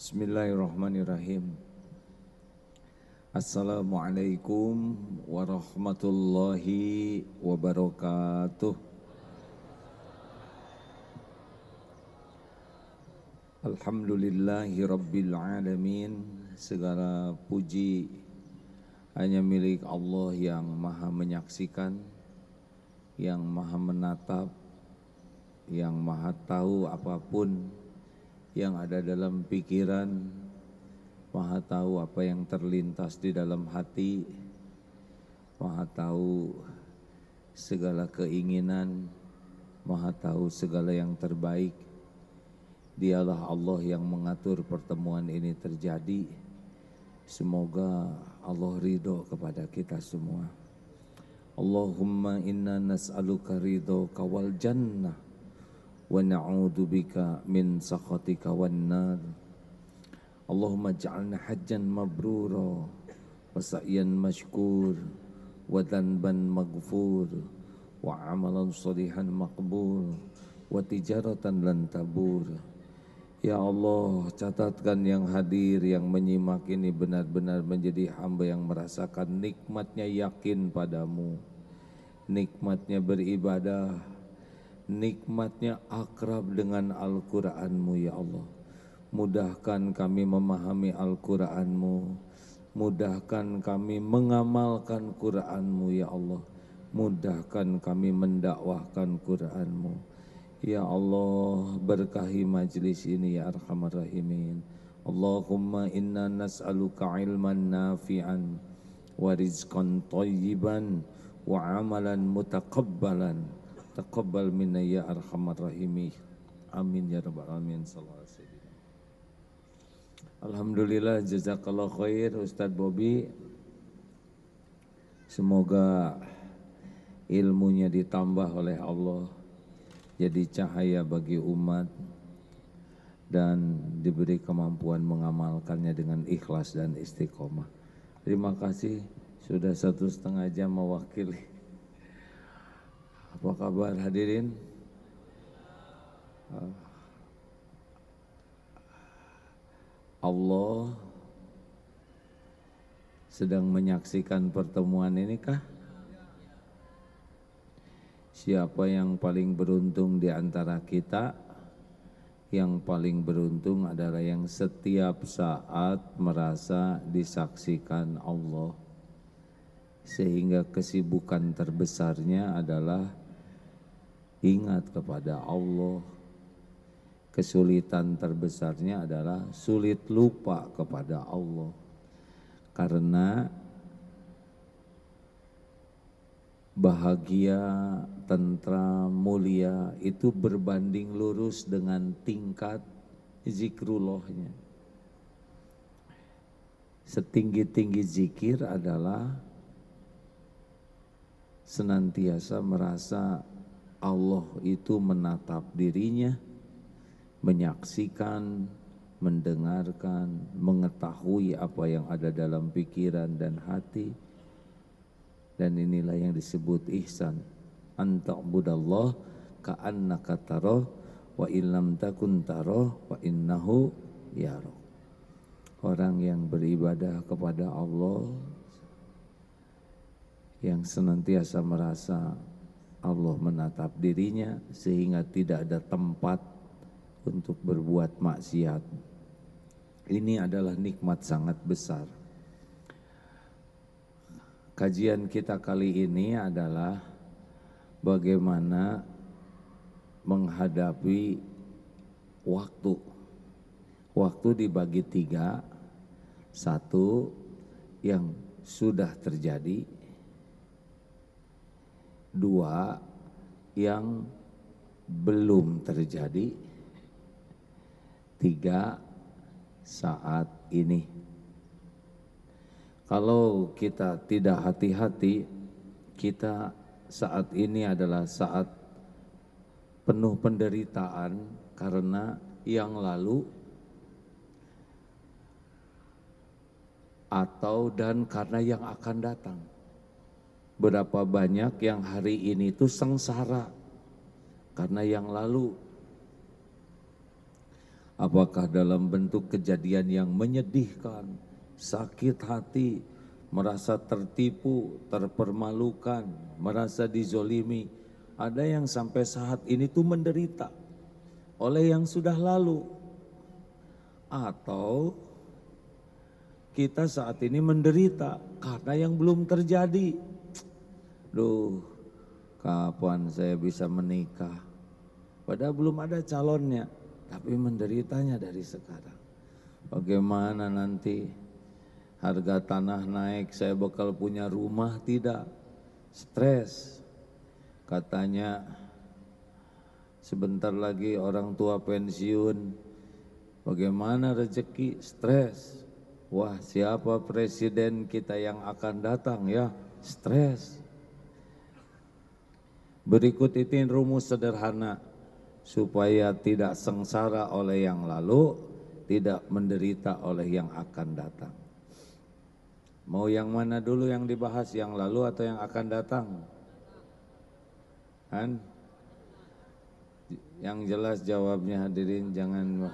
Bismillahirrahmanirrahim. Assalamualaikum warahmatullahi wabarakatuh. Alhamdulillahi rabbil alamin. Segala puji hanya milik Allah yang maha menyaksikan, yang maha menatap, yang maha tahu apapun yang ada dalam pikiran, maha tahu apa yang terlintas di dalam hati, maha tahu segala keinginan, maha tahu segala yang terbaik. Dialah Allah yang mengatur pertemuan ini terjadi. Semoga Allah ridho kepada kita semua. Allahumma inna nas'aluka ridhoka wal jannah wa na'udzubika min sakhatika wan nar. Allahumma ja'alna hajjan mabrura wa sa'yan mashkur wa dhanban maghfur wa amalan salihan maqbul wa tijaratan lan tabur. Ya Allah, catatkan yang hadir, yang menyimak ini benar-benar menjadi hamba yang merasakan nikmatnya yakin padamu, nikmatnya beribadah, nikmatnya akrab dengan Al-Quranmu ya Allah. Mudahkan kami memahami Al-Quranmu, mudahkan kami mengamalkan Quranmu ya Allah. Mudahkan kami mendakwahkan Quranmu. Ya Allah, berkahi majlis ini ya Arhamar Rahimin. Allahumma inna nas'aluka ilman nafi'an wa rizqan thayyiban wa amalan mutakabbalan. Taqabbal minna ya Arhamar Rahimin. Amin ya rabbal alamin. Sallallahu alaihi wasallam. Alhamdulillah, jazakallah khair Ustadz Bobi. Semoga ilmunya ditambah oleh Allah, jadi cahaya bagi umat dan diberi kemampuan mengamalkannya dengan ikhlas dan istiqomah. Terima kasih sudah 1,5 jam mewakili. Apa kabar hadirin? Allah sedang menyaksikan pertemuan ini kah? Siapa yang paling beruntung di antara kita? Yang paling beruntung adalah yang setiap saat merasa disaksikan Allah, sehingga kesibukan terbesarnya adalah ingat kepada Allah. Kesulitan terbesarnya adalah sulit lupa kepada Allah. Karena bahagia, tentram, mulia itu berbanding lurus dengan tingkat zikrullahnya. Setinggi-tinggi zikir adalah senantiasa merasa Allah itu menatap dirinya, menyaksikan, mendengarkan, mengetahui apa yang ada dalam pikiran dan hati. Dan inilah yang disebut ihsan. Anta'budallah ka'annaka tarah wa illam takun tarah wa innahu yarah. Orang yang beribadah kepada Allah, yang senantiasa merasa Allah menatap dirinya sehingga tidak ada tempat untuk berbuat maksiat. Ini adalah nikmat sangat besar. Kajian kita kali ini adalah bagaimana menghadapi waktu. Waktu dibagi 3. 1 yang sudah terjadi, 2 yang belum terjadi, 3 saat ini. Kalau kita tidak hati-hati, kita saat ini adalah saat penuh penderitaan karena yang lalu atau dan karena yang akan datang. Berapa banyak yang hari ini itu sengsara karena yang lalu. Apakah dalam bentuk kejadian yang menyedihkan, sakit hati, merasa tertipu, terpermalukan, merasa dizolimi. Ada yang sampai saat ini tuh menderita oleh yang sudah lalu. Atau kita saat ini menderita karena yang belum terjadi. Duh, kapan saya bisa menikah? Padahal belum ada calonnya, tapi menderitanya dari sekarang. Bagaimana nanti harga tanah naik, saya bakal punya rumah tidak? Stres. Katanya sebentar lagi orang tua pensiun. Bagaimana rezeki? Stres. Wah, siapa presiden kita yang akan datang ya? Stres. Berikut itu rumus sederhana supaya tidak sengsara oleh yang lalu, tidak menderita oleh yang akan datang. Mau yang mana dulu yang dibahas, yang lalu atau yang akan datang? Kan? Yang jelas jawabnya hadirin, jangan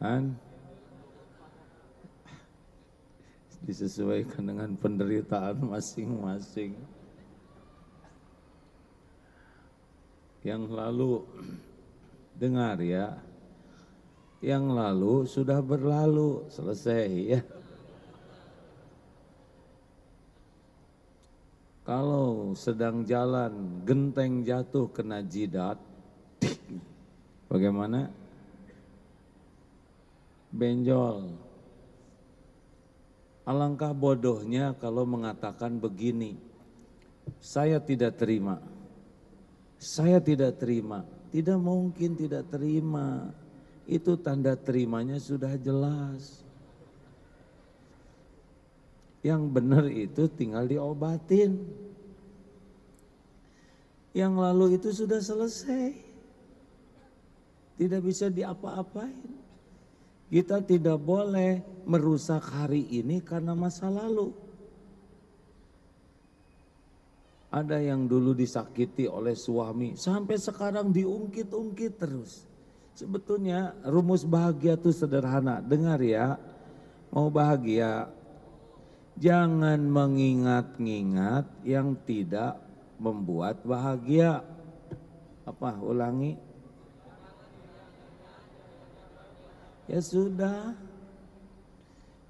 kan? Disesuaikan dengan penderitaan masing-masing. Yang lalu, dengar ya, yang lalu sudah berlalu, selesai ya. Kalau sedang jalan, genteng jatuh kena jidat, bagaimana? Benjol. Alangkah bodohnya kalau mengatakan begini, saya tidak terima. Saya tidak terima, tidak mungkin tidak terima. Itu tanda terimanya sudah jelas. Yang benar itu tinggal diobatin. Yang lalu itu sudah selesai. Tidak bisa diapa-apain. Kita tidak boleh merusak hari ini karena masa lalu. Ada yang dulu disakiti oleh suami, sampai sekarang diungkit-ungkit terus. Sebetulnya rumus bahagia itu sederhana, dengar ya, mau bahagia, jangan mengingat-ingat yang tidak membuat bahagia. Apa, ulangi? Ya sudah,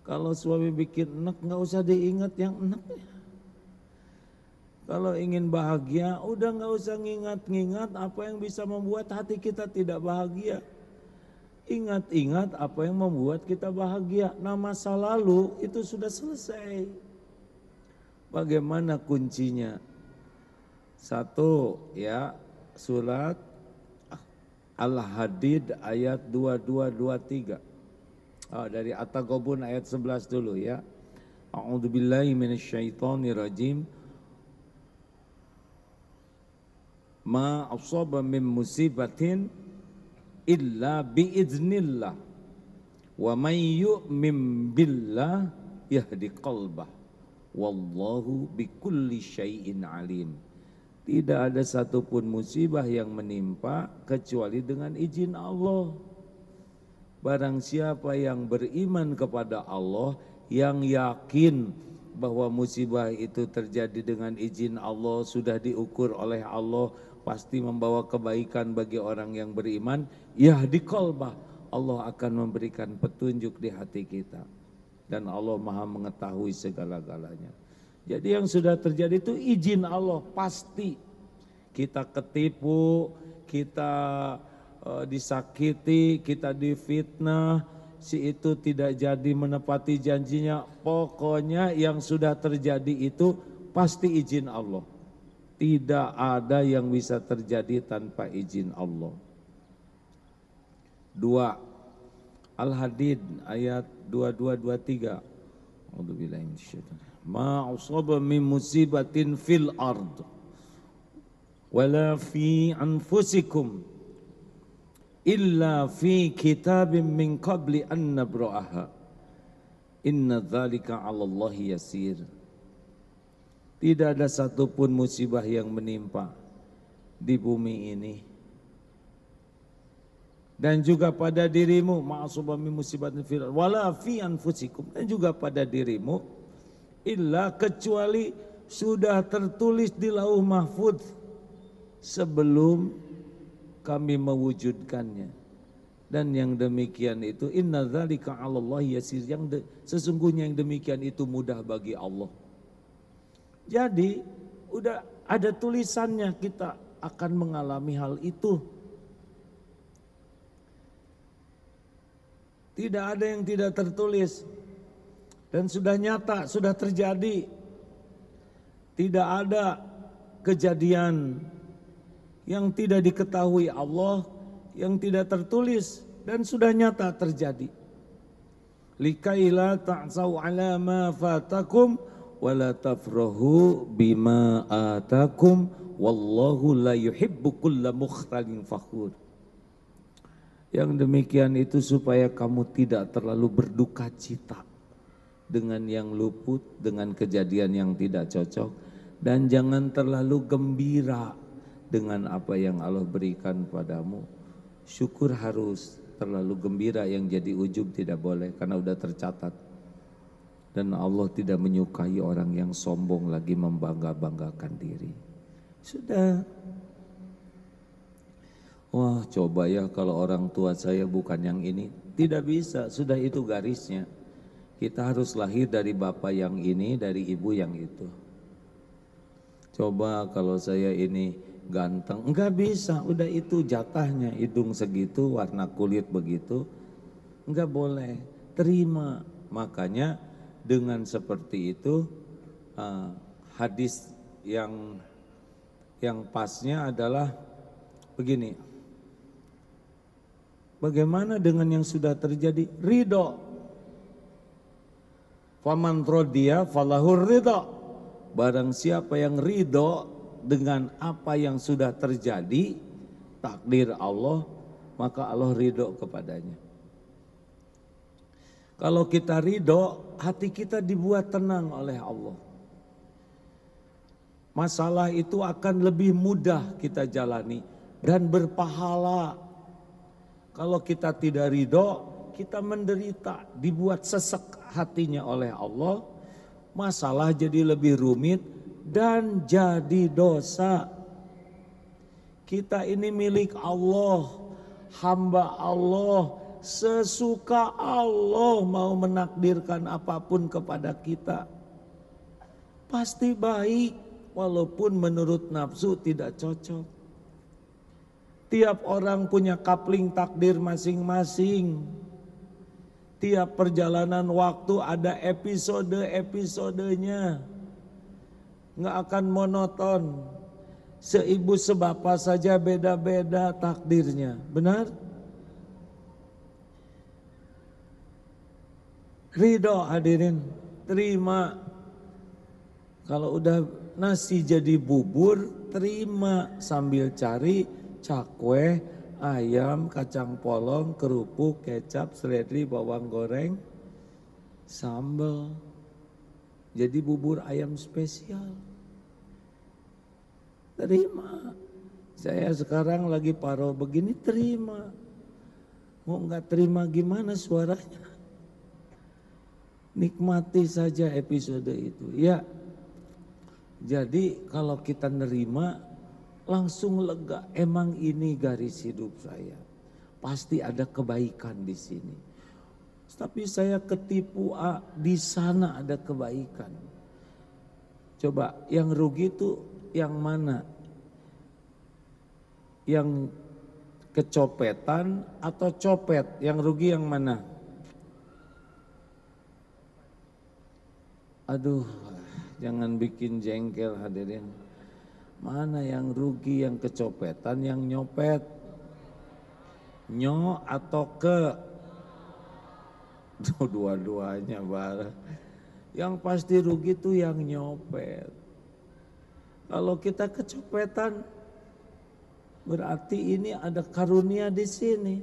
kalau suami bikin enak gak usah diingat yang enaknya. Kalau ingin bahagia, udah gak usah ngingat-ngingat apa yang bisa membuat hati kita tidak bahagia. Ingat-ingat apa yang membuat kita bahagia. Nah, masa lalu itu sudah selesai. Bagaimana kuncinya? Satu ya, surat Al-Hadid ayat 22-23. Dari At-Taghabun ayat 11 dulu ya. A'udzubillahi minasyaitonirrajim. Ma asaba min musibatin illa biiznillah wa may yu'min billah yahdi qalbah wallahu bikulli syai'in alim. Tidak ada satupun musibah yang menimpa kecuali dengan izin Allah. Barang siapa yang beriman kepada Allah, yang yakin bahwa musibah itu terjadi dengan izin Allah, sudah diukur oleh Allah, pasti membawa kebaikan bagi orang yang beriman, yahdi qalbah, Allah akan memberikan petunjuk di hati kita. Dan Allah Maha mengetahui segala-galanya. Jadi yang sudah terjadi itu izin Allah, pasti. Kita ketipu, kita disakiti, kita difitnah, si itu tidak jadi menepati janjinya. Pokoknya yang sudah terjadi itu pasti izin Allah. Tidak ada yang bisa terjadi tanpa izin Allah. 2. Al-Hadid ayat 22-23. A'udzubillahi minasyaitonir rajim. Ma asaba min musibatin fil ard wala fi anfusikum illa fi kitabim min qabli an nabra'aha inna dzalika 'ala Allahi yasir. Tidak ada satupun musibah yang menimpa di bumi ini, dan juga pada dirimu, ma'asubami musibatin fil wala fi anfusikum, dan juga pada dirimu, illa kecuali sudah tertulis di lauh mahfudz sebelum kami mewujudkannya. Dan yang demikian itu inna dzalika 'alallahi yasir, sesungguhnya yang demikian itu mudah bagi Allah. Jadi udah ada tulisannya, kita akan mengalami hal itu. Tidak ada yang tidak tertulis dan sudah nyata, sudah terjadi. Tidak ada kejadian yang tidak diketahui Allah, yang tidak tertulis dan sudah nyata terjadi. Likaila ta'sau 'ala ma fatakum wala tafrahu bima atakum wallahu la yuhibbu kulla mukhtalin fakhur. Yang demikian itu supaya kamu tidak terlalu berduka cita dengan yang luput, dengan kejadian yang tidak cocok, dan jangan terlalu gembira dengan apa yang Allah berikan padamu. Syukur harus, terlalu gembira yang jadi ujub tidak boleh karena udah tercatat. Dan Allah tidak menyukai orang yang sombong lagi membangga-banggakan diri. Sudah. Wah, coba ya kalau orang tua saya bukan yang ini. Tidak bisa, sudah itu garisnya. Kita harus lahir dari bapak yang ini, dari ibu yang itu. Coba kalau saya ini ganteng, enggak bisa, udah itu jatahnya, hidung segitu, warna kulit begitu, enggak boleh, terima. Makanya dengan seperti itu hadis yang pasnya adalah begini. Bagaimana dengan yang sudah terjadi? Ridho. Faman rodiya falahur ridho. Barang siapa yang ridho dengan apa yang sudah terjadi, takdir Allah, maka Allah ridho kepadanya. Kalau kita ridho, hati kita dibuat tenang oleh Allah. Masalah itu akan lebih mudah kita jalani dan berpahala. Kalau kita tidak ridho, kita menderita, dibuat sesek hatinya oleh Allah, masalah jadi lebih rumit dan jadi dosa. Kita ini milik Allah, hamba Allah, sesuka Allah mau menakdirkan apapun kepada kita. Pasti baik, walaupun menurut nafsu tidak cocok. Tiap orang punya kapling takdir masing-masing. Tiap perjalanan waktu ada episode-episodenya. Nggak akan monoton. Seibu sebapa saja beda-beda takdirnya. Benar? Ridho hadirin, terima. Kalau udah nasi jadi bubur, terima sambil cari cakwe, ayam, kacang polong, kerupuk, kecap, seledri, bawang goreng, sambal. Jadi bubur ayam spesial. Terima. Saya sekarang lagi paro begini, terima. Mau nggak terima gimana suaranya? Nikmati saja episode itu. Ya. Jadi kalau kita nerima, langsung lega, emang ini garis hidup saya. Pasti ada kebaikan di sini. Tapi saya ketipu, di sana ada kebaikan. Coba yang rugi itu yang mana? Yang kecopetan atau copet? Yang rugi yang mana? Aduh, jangan bikin jengkel hadirin. Mana yang rugi, yang kecopetan, yang nyopet? Nyo atau ke? Dua-duanya bareng. Yang pasti rugi itu yang nyopet. Kalau kita kecopetan, berarti ini ada karunia di sini.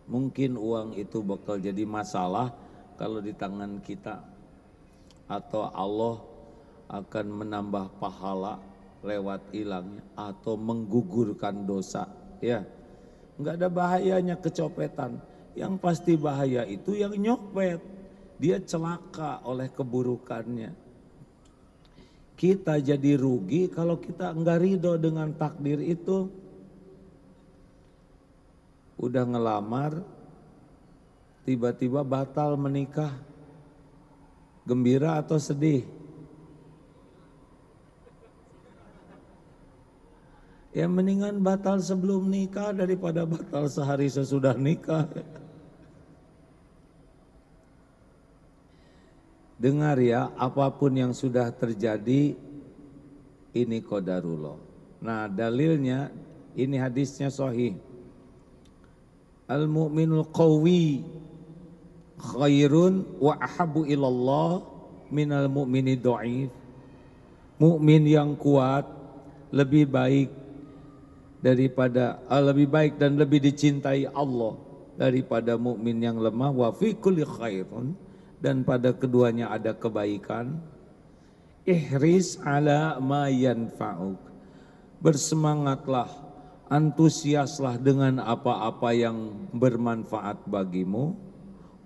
Mungkin uang itu bakal jadi masalah kalau di tangan kita. Atau Allah akan menambah pahala lewat hilangnya atau menggugurkan dosa, ya. Enggak ada bahayanya kecopetan. Yang pasti bahaya itu yang nyopet. Dia celaka oleh keburukannya. Kita jadi rugi kalau kita enggak ridho dengan takdir itu. Udah ngelamar, tiba-tiba batal menikah. Gembira atau sedih? Ya mendingan batal sebelum nikah daripada batal sehari sesudah nikah. Dengar ya, apapun yang sudah terjadi ini qadarullah. Nah, dalilnya ini hadisnya sahih. Al-mu'minul qawi khairun wa ahabbu ilallah minal mu'mini dhaif. Mukmin yang kuat lebih baik lebih baik dan lebih dicintai Allah daripada mukmin yang lemah. Wa fi kulli khairun, dan pada keduanya ada kebaikan. Ihris ala ma yanfa'uk, bersemangatlah, antusiaslah dengan apa-apa yang bermanfaat bagimu.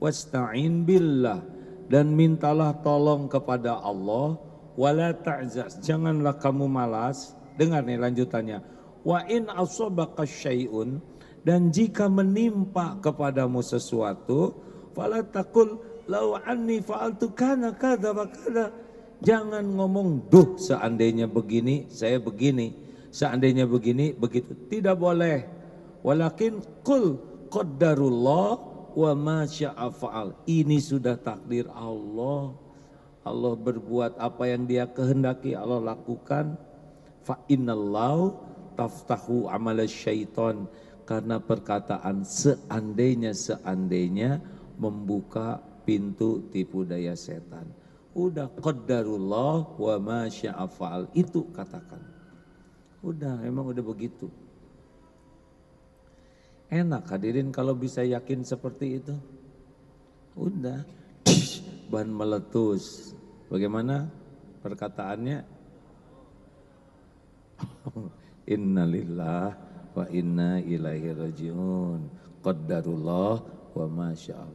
Wasta'in billah, dan mintalah tolong kepada Allah. Wala ta'zaz, janganlah kamu malas. Dengar nih lanjutannya. Wa in asabaka syai'un, dan jika menimpa kepadamu sesuatu, fala taqul lau anni fa'altu kana kadza wa kadza. Jangan ngomong, duh seandainya begini, saya begini. Seandainya begini, begitu. Tidak boleh. Walakin qul qaddarullah wa ma syaa fa'al. Ini sudah takdir Allah. Allah berbuat apa yang Dia kehendaki, Allah lakukan. Fa innallahu taftahu amala syaiton, karena perkataan seandainya membuka pintu tipu daya setan. Udah qaddarullah wa ma syaa fa'al, itu katakan. Udah, emang udah begitu. Enak hadirin kalau bisa yakin seperti itu. Udah, ban meletus. Bagaimana perkataannya? Innalillah wa inna ilaihi rajiun. Qaddarullah wa ma syaa.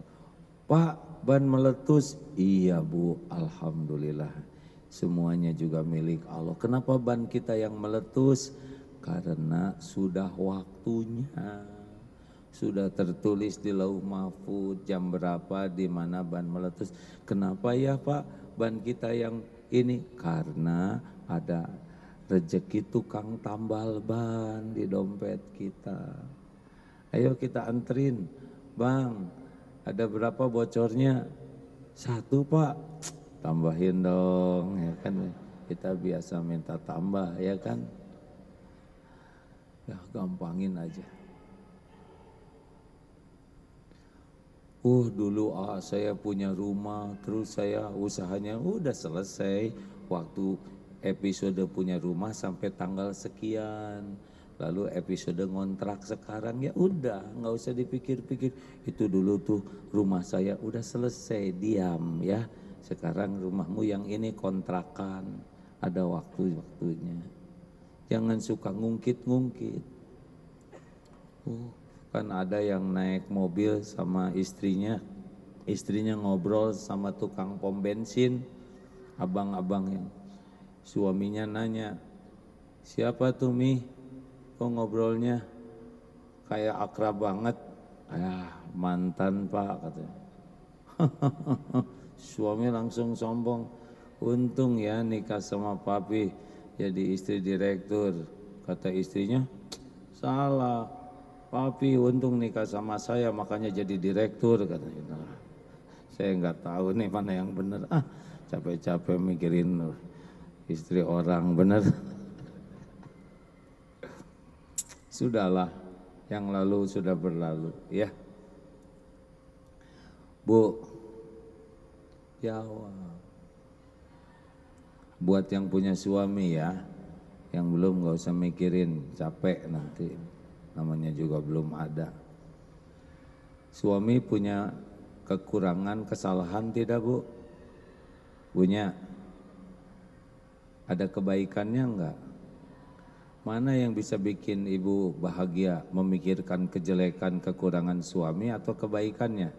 Pak, ban meletus? Iya Bu, alhamdulillah. Semuanya juga milik Allah. Kenapa ban kita yang meletus? Karena sudah waktunya. Sudah tertulis di Lauh Mahfuz jam berapa, di mana ban meletus. Kenapa ya Pak ban kita yang ini? Karena ada rezeki tukang tambal ban di dompet kita. Ayo kita anterin, Bang, ada berapa bocornya? 1 Pak, tambahin dong, ya kan. Kita biasa minta tambah, ya kan. Ya gampangin aja. Dulu saya punya rumah, terus saya usahanya udah selesai. Waktu episode punya rumah sampai tanggal sekian. Lalu episode ngontrak sekarang, ya udah, nggak usah dipikir-pikir. Itu dulu tuh rumah saya udah selesai, diam ya. Sekarang rumahmu yang ini kontrakan, ada waktu-waktunya. Jangan suka ngungkit-ngungkit. Kan ada yang naik mobil sama istrinya ngobrol sama tukang pom bensin, abang-abangnya. Suaminya nanya, siapa tuh Mi? Kok ngobrolnya kayak akrab banget? Mantan Pak, katanya. Suami langsung sombong, untung ya nikah sama papi jadi istri direktur. Kata istrinya, salah, papi untung nikah sama saya makanya jadi direktur, katanya. Saya nggak tahu nih mana yang benar. Capek-capek mikirin istri orang, benar. Sudahlah, yang lalu sudah berlalu, ya. Bu, jawab. Buat yang punya suami ya, yang belum nggak usah mikirin, capek nanti. Namanya juga belum ada. Suami punya kekurangan, kesalahan tidak Bu? Punya. Ada kebaikannya enggak? Mana yang bisa bikin ibu bahagia, memikirkan kejelekan, kekurangan suami atau kebaikannya?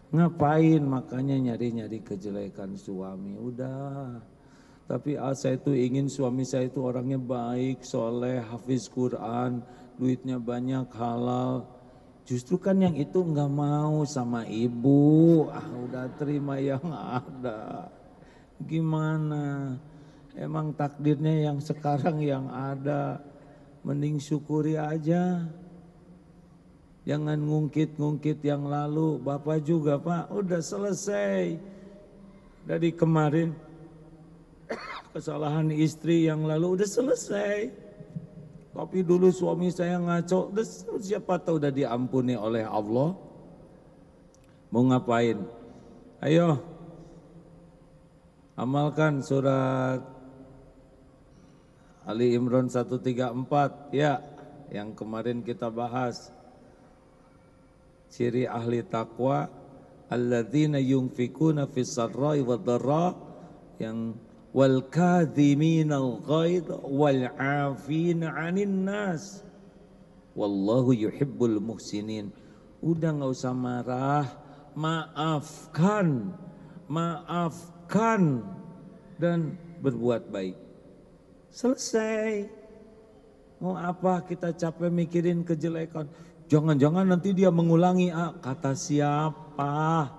Ngapain makanya nyari-nyari kejelekan suami? Udah. Tapi saya itu ingin suami saya itu orangnya baik, soleh, hafiz Quran, duitnya banyak, halal. Justru kan yang itu nggak mau sama ibu. Udah terima yang ada. Gimana? Emang takdirnya yang sekarang yang ada, mending syukuri aja. Jangan ngungkit-ngungkit yang lalu. Bapak juga Pak, udah selesai. Dari kemarin kesalahan istri yang lalu udah selesai. Tapi dulu suami saya ngaco, siapa tahu udah diampuni oleh Allah. Mau ngapain? Ayo, amalkan surat Ali Imran 134 ya, yang kemarin kita bahas. Ciri ahli taqwa alladzina yunfikuna fis sarra'i wad dharra, yang wal kadhiminal ghaidh wal 'afina 'anil nas wallahu yuhibbul muhsinin. Udah enggak usah marah, maafkan dan berbuat baik. Selesai. Mau apa kita capek mikirin kejelekan? Jangan-jangan nanti dia mengulangi. Kata siapa?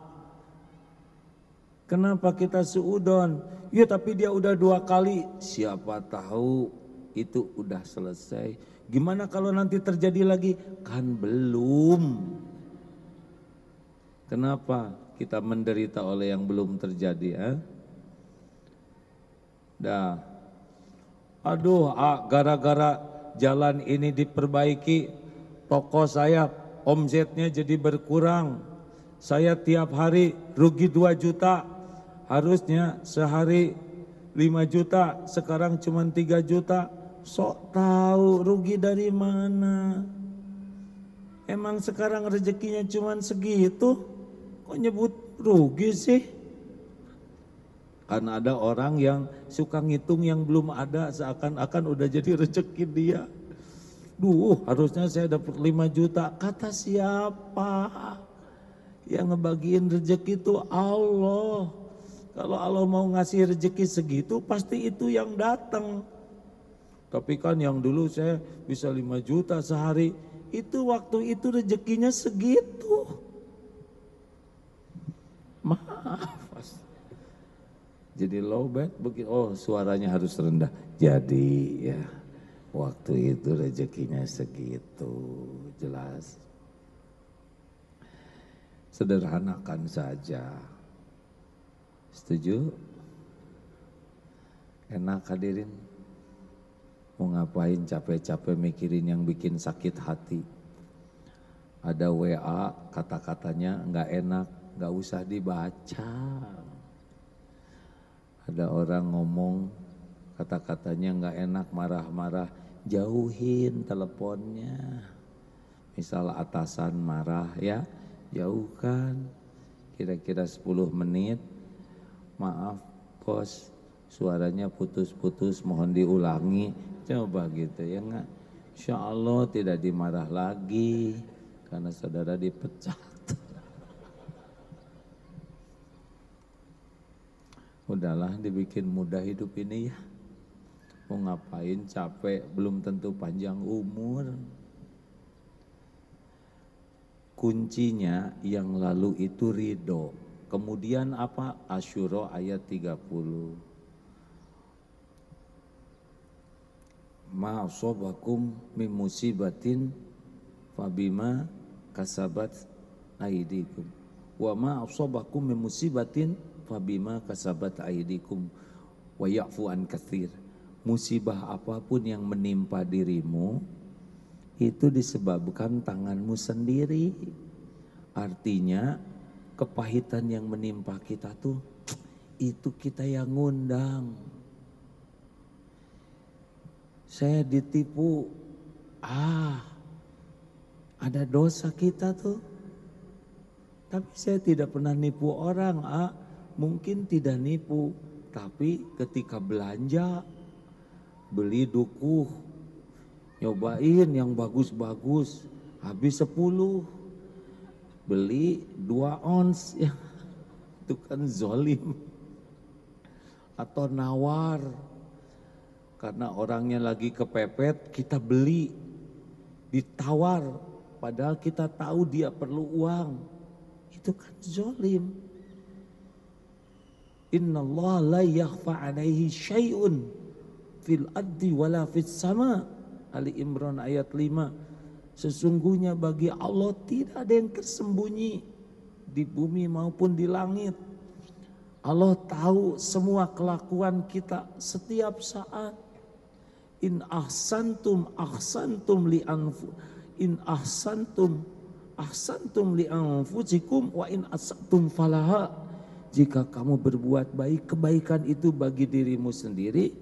Kenapa kita suudon? Ya tapi dia udah 2 kali. Siapa tahu itu udah selesai. Gimana kalau nanti terjadi lagi? Kan belum. Kenapa kita menderita oleh yang belum terjadi? Aduh, gara-gara jalan ini diperbaiki, toko saya omsetnya jadi berkurang. Saya tiap hari rugi 2 juta, harusnya sehari 5 juta, sekarang cuma 3 juta. Sok tahu rugi dari mana? Emang sekarang rezekinya cuma segitu, kok nyebut rugi sih? Karena ada orang yang suka ngitung yang belum ada, seakan-akan udah jadi rezeki dia. Harusnya saya dapat 5 juta. Kata siapa? Yang ngebagiin rezeki itu Allah. Kalau Allah mau ngasih rezeki segitu, pasti itu yang datang. Tapi kan yang dulu saya bisa 5 juta sehari, itu waktu itu rezekinya segitu. Maaf. Jadi low bed, suaranya harus rendah. Jadi ya waktu itu rezekinya segitu, jelas. Sederhanakan saja. Setuju? Enak hadirin? Mau ngapain capek-capek mikirin yang bikin sakit hati? Ada WA, kata-katanya nggak enak, nggak usah dibaca. Ada orang ngomong kata-katanya nggak enak, marah-marah, jauhin teleponnya. Misal atasan marah ya, jauhkan. Kira-kira 10 menit, maaf bos, suaranya putus-putus, mohon diulangi. Coba gitu ya enggak. Insya Allah tidak dimarah lagi karena saudara dipecat. Udahlah dibikin mudah hidup ini ya. Mau ngapain capek, belum tentu panjang umur. Kuncinya yang lalu itu ridho. Kemudian apa? Asyura ayat 30. Ma asobakum min musibatin fabima kasabat aidikum. Wa ma asobakum min musibatin fabima kasabat aidikum wa ya'fu an katsir. Musibah apapun yang menimpa dirimu itu disebabkan tanganmu sendiri. Artinya kepahitan yang menimpa kita tuh itu kita yang ngundang. Saya ditipu, ada dosa kita tuh. Tapi saya tidak pernah nipu orang, mungkin tidak nipu, tapi ketika belanja beli dukuh, nyobain yang bagus-bagus, habis 10, beli 2 ons, ya itu kan zolim. Atau nawar, karena orangnya lagi kepepet, kita beli, ditawar, padahal kita tahu dia perlu uang, itu kan zolim. Innallaha la yakhfa alaihi syai'un fil ardi wala fis sama. Ali Imran ayat 5. Sesungguhnya bagi Allah tidak ada yang tersembunyi di bumi maupun di langit. Allah tahu semua kelakuan kita setiap saat. In ahsantum ahsantum li anfusikum wa in asatum falaha. Jika kamu berbuat baik, kebaikan itu bagi dirimu sendiri.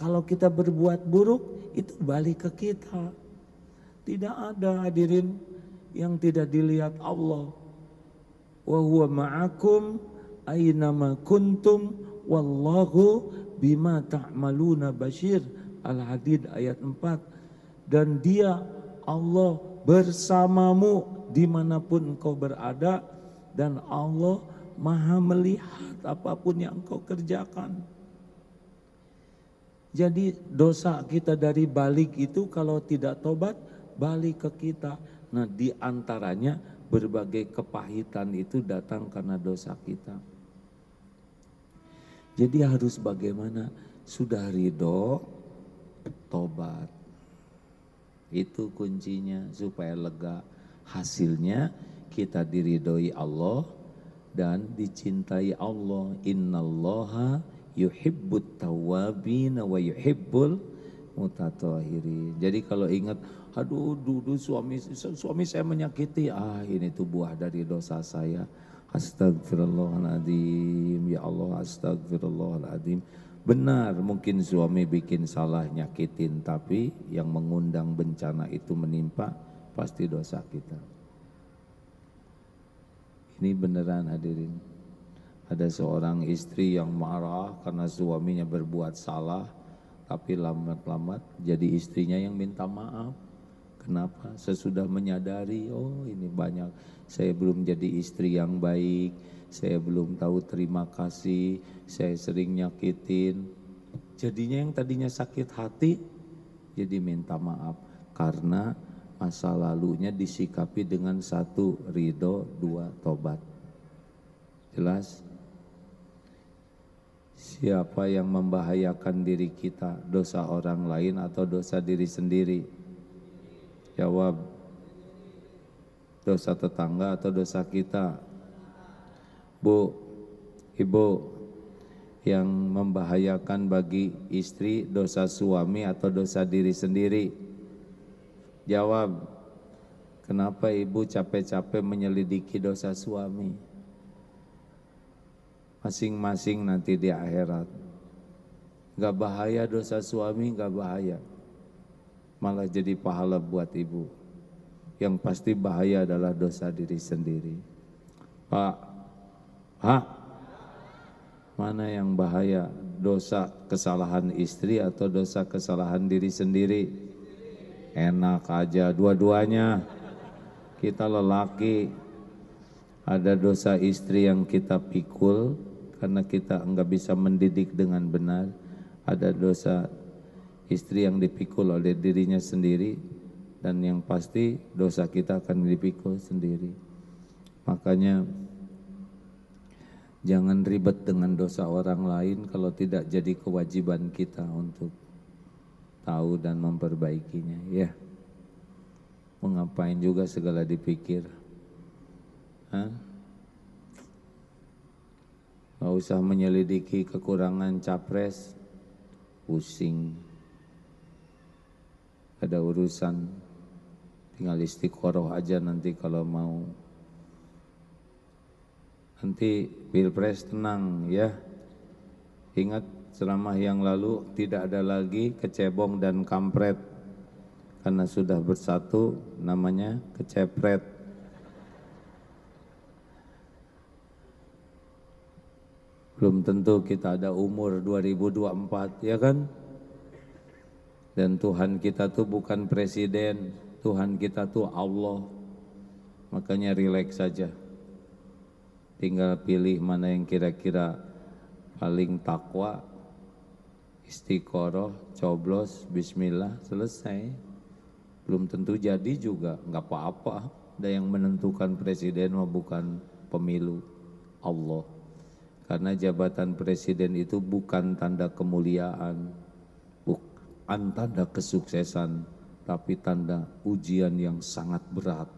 Kalau kita berbuat buruk, itu balik ke kita. Tidak ada hadirin yang tidak dilihat Allah. Wa huwa ma'akum aynama kuntum wallahu bima ta'maluna basyir. Al-Hadid ayat 4. Dan dia Allah bersamamu dimanapun engkau berada, dan Allah maha melihat apapun yang engkau kerjakan. Jadi dosa kita dari balik itu kalau tidak tobat, balik ke kita. Nah, di antaranya berbagai kepahitan itu datang karena dosa kita. Jadi harus bagaimana? Sudah ridho, tobat. Itu kuncinya supaya lega. Hasilnya kita diridhoi Allah dan dicintai Allah. Innallaha yuhibbut tawwabin wa yuhibbul mutatahhirin. Jadi kalau ingat, aduh dulu suami saya menyakiti, ini tuh buah dari dosa saya. Astagfirullahaladzim, ya Allah, astagfirullahaladzim. Benar, mungkin suami bikin salah nyakitin, tapi yang mengundang bencana itu menimpa pasti dosa kita. Ini beneran hadirin. Ada seorang istri yang marah karena suaminya berbuat salah, tapi lambat-lambat jadi istrinya yang minta maaf. Kenapa? Sesudah menyadari, ini banyak, saya belum jadi istri yang baik, saya belum tahu terima kasih, saya sering nyakitin. Jadinya yang tadinya sakit hati, jadi minta maaf. Karena masa lalunya disikapi dengan 1, ridho, 2, tobat. Jelas? Siapa yang membahayakan diri kita, dosa orang lain atau dosa diri sendiri? Jawab, dosa tetangga atau dosa kita? Bu, ibu, yang membahayakan bagi istri dosa suami atau dosa diri sendiri? Jawab, kenapa ibu capek-capek menyelidiki dosa suami? Masing-masing nanti di akhirat. Gak bahaya dosa suami, gak bahaya. Malah jadi pahala buat ibu. Yang pasti bahaya adalah dosa diri sendiri. Pak, mana yang bahaya? Dosa kesalahan istri atau dosa kesalahan diri sendiri? Enak aja dua-duanya. Kita lelaki, ada dosa istri yang kita pikul karena kita enggak bisa mendidik dengan benar. Ada dosa istri yang dipikul oleh dirinya sendiri, dan yang pasti dosa kita akan dipikul sendiri. Makanya jangan ribet dengan dosa orang lain kalau tidak jadi kewajiban kita untuk tahu dan memperbaikinya, ya. Mengapain juga segala dipikir. Gak usah menyelidiki kekurangan capres, pusing. Ada urusan, tinggal istiqoroh aja nanti kalau mau. Nanti pilpres tenang ya. Ingat ceramah yang lalu, tidak ada lagi kecebong dan kampret. Karena sudah bersatu namanya kecepret. Belum tentu kita ada umur 2024, ya kan? Dan Tuhan kita tuh bukan presiden, Tuhan kita tuh Allah. Makanya rileks saja. Tinggal pilih mana yang kira-kira paling takwa, istiqoroh, coblos, bismillah, selesai. Belum tentu jadi juga, nggak apa-apa. Ada yang menentukan presiden mah bukan pemilu, Allah. Karena jabatan presiden itu bukan tanda kemuliaan, bukan tanda kesuksesan, tapi tanda ujian yang sangat berat,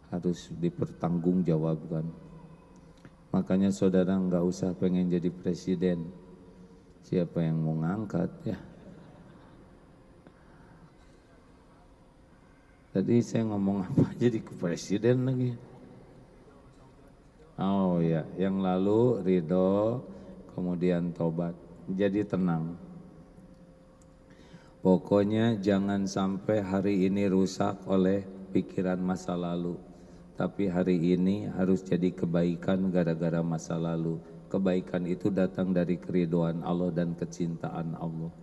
harus dipertanggungjawabkan. Makanya saudara nggak usah pengen jadi presiden, siapa yang mau ngangkat ya. Tadi saya ngomong apa jadi ke presiden lagi. Oh ya, yang lalu ridho, kemudian tobat. Jadi tenang. Pokoknya jangan sampai hari ini rusak oleh pikiran masa lalu. Tapi hari ini harus jadi kebaikan gara-gara masa lalu. Kebaikan itu datang dari keridhaan Allah dan kecintaan Allah.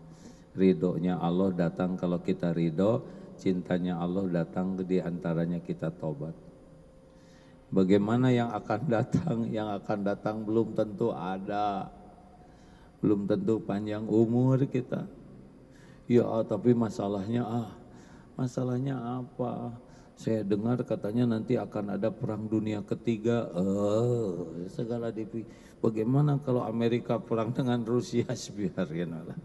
Ridhonya Allah datang kalau kita ridho, cintanya Allah datang di antaranya kita tobat. Bagaimana yang akan datang? Yang akan datang belum tentu ada. Belum tentu panjang umur kita. Ya tapi masalahnya masalahnya apa? Saya dengar katanya nanti akan ada perang dunia ketiga. Segala bagaimana kalau Amerika perang dengan Rusia? Biarin lah.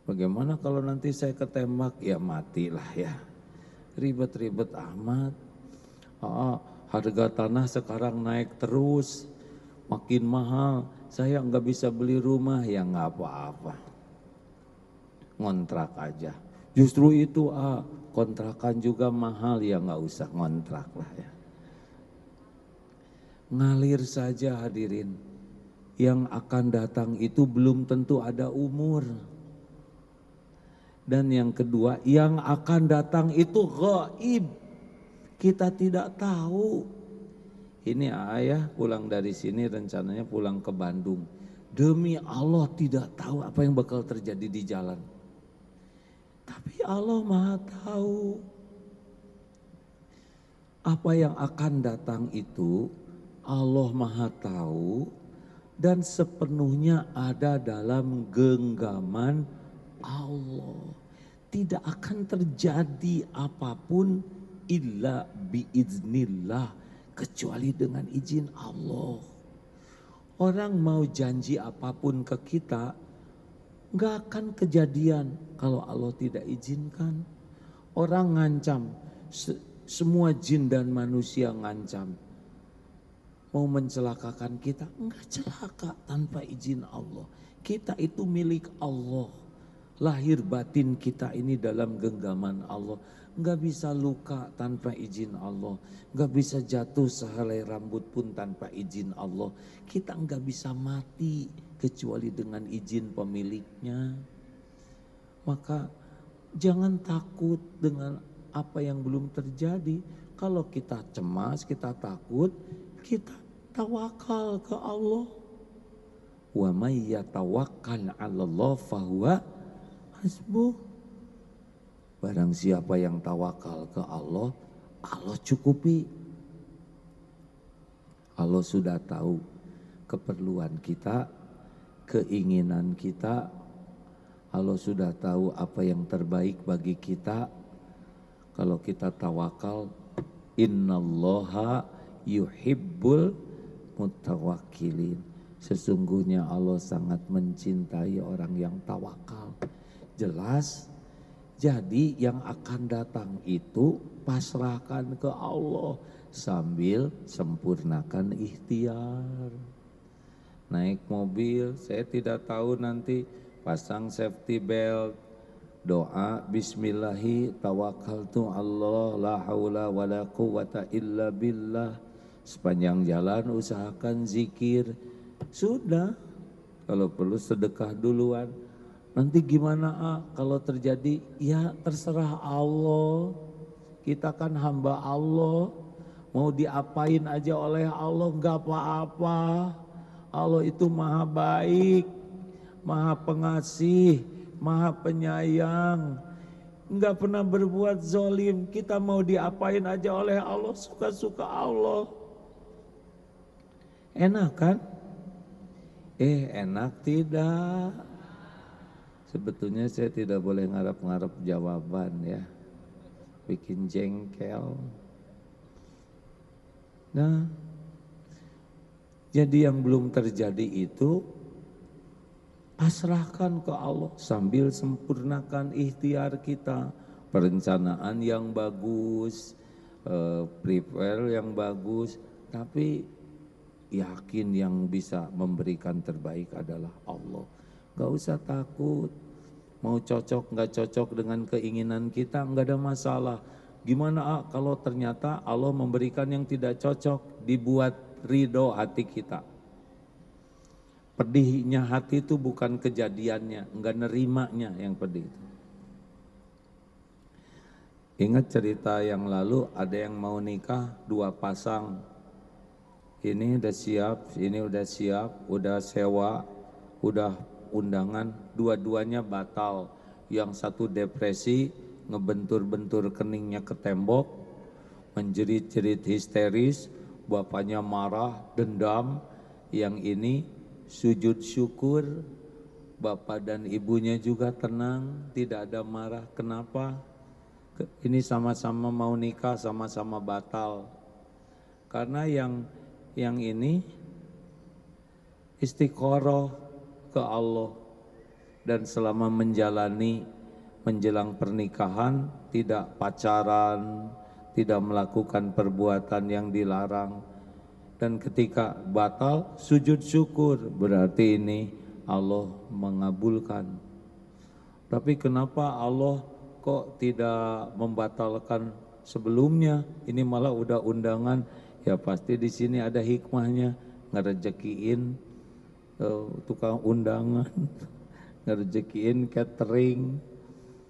Bagaimana kalau nanti saya ketembak? Ya matilah ya. Ribet-ribet amat. Harga tanah sekarang naik terus, makin mahal. Saya nggak bisa beli rumah, ya nggak apa-apa. Ngontrak aja. Justru itu kontrakan juga mahal, ya nggak usah ngontrak lah ya. Ngalir saja hadirin. Yang akan datang itu belum tentu ada umur. Dan yang kedua, yang akan datang itu gaib. Kita tidak tahu. Ini ayah pulang dari sini rencananya pulang ke Bandung. Demi Allah tidak tahu apa yang bakal terjadi di jalan. Tapi Allah Maha tahu. Apa yang akan datang itu Allah Maha tahu dan sepenuhnya ada dalam genggaman Allah. Tidak akan terjadi apapun illa biiznillah, kecuali dengan izin Allah. Orang mau janji apapun ke kita gak akan kejadian kalau Allah tidak izinkan. Orang ngancam, semua jin dan manusia ngancam mau mencelakakan kita, enggak celaka tanpa izin Allah. Kita itu milik Allah. Lahir batin kita ini dalam genggaman Allah. Enggak bisa luka tanpa izin Allah. Enggak bisa jatuh sehelai rambut pun tanpa izin Allah. Kita enggak bisa mati kecuali dengan izin pemiliknya. Maka jangan takut dengan apa yang belum terjadi. Kalau kita cemas, kita takut, kita tawakal ke Allah. Wa may yatawakkal 'alallah fahuwa hasbuh. Barang siapa yang tawakal ke Allah, Allah cukupi. Allah sudah tahu keperluan kita, keinginan kita. Allah sudah tahu apa yang terbaik bagi kita. Kalau kita tawakal, innallaha yuhibbul mutawakkilin. Sesungguhnya Allah sangat mencintai orang yang tawakal. Jelas. Jadi yang akan datang itu pasrahkan ke Allah sambil sempurnakan ikhtiar. Naik mobil, saya tidak tahu nanti pasang safety belt, doa bismillahi tawakkaltu Allah la haula wala quwata illa billah. Sepanjang jalan usahakan zikir. Sudah, kalau perlu sedekah duluan. Nanti gimana kalau terjadi? Ya terserah Allah. Kita kan hamba Allah. Mau diapain aja oleh Allah gak apa-apa. Allah itu maha baik, maha pengasih. Maha Penyayang, enggak pernah berbuat zolim. Kita mau diapain aja oleh Allah, suka-suka Allah. Enak kan? Enak tidak. Sebetulnya saya tidak boleh ngarap-ngarap jawaban ya, bikin jengkel. Nah, jadi yang belum terjadi itu pasrahkan ke Allah sambil sempurnakan ikhtiar kita, perencanaan yang bagus, prepare yang bagus, tapi yakin yang bisa memberikan terbaik adalah Allah. Gak usah takut, mau cocok gak cocok dengan keinginan kita gak ada masalah. Gimana kalau ternyata Allah memberikan yang tidak cocok, dibuat ridho hati kita. Pedihnya hati itu bukan kejadiannya, enggak nerimanya yang pedih itu. Ingat cerita yang lalu, ada yang mau nikah, 2 pasang. Ini udah siap, ini udah siap, udah sewa, udah undangan, dua-duanya batal. Yang satu depresi, ngebentur-bentur keningnya ke tembok, menjerit-jerit histeris, bapaknya marah, dendam. Yang ini sujud syukur, bapak dan ibunya juga tenang, tidak ada marah. Kenapa? Ini sama-sama mau nikah, sama-sama batal. Karena yang ini istiqoroh ke Allah, dan selama menjalani menjelang pernikahan tidak pacaran, tidak melakukan perbuatan yang dilarang, dan ketika batal sujud syukur, berarti ini Allah mengabulkan. Tapi kenapa Allah kok tidak membatalkan sebelumnya? Ini malah udah undangan. Ya pasti di sini ada hikmahnya, ngerejekiin tukang undangan, ngerejekiin catering.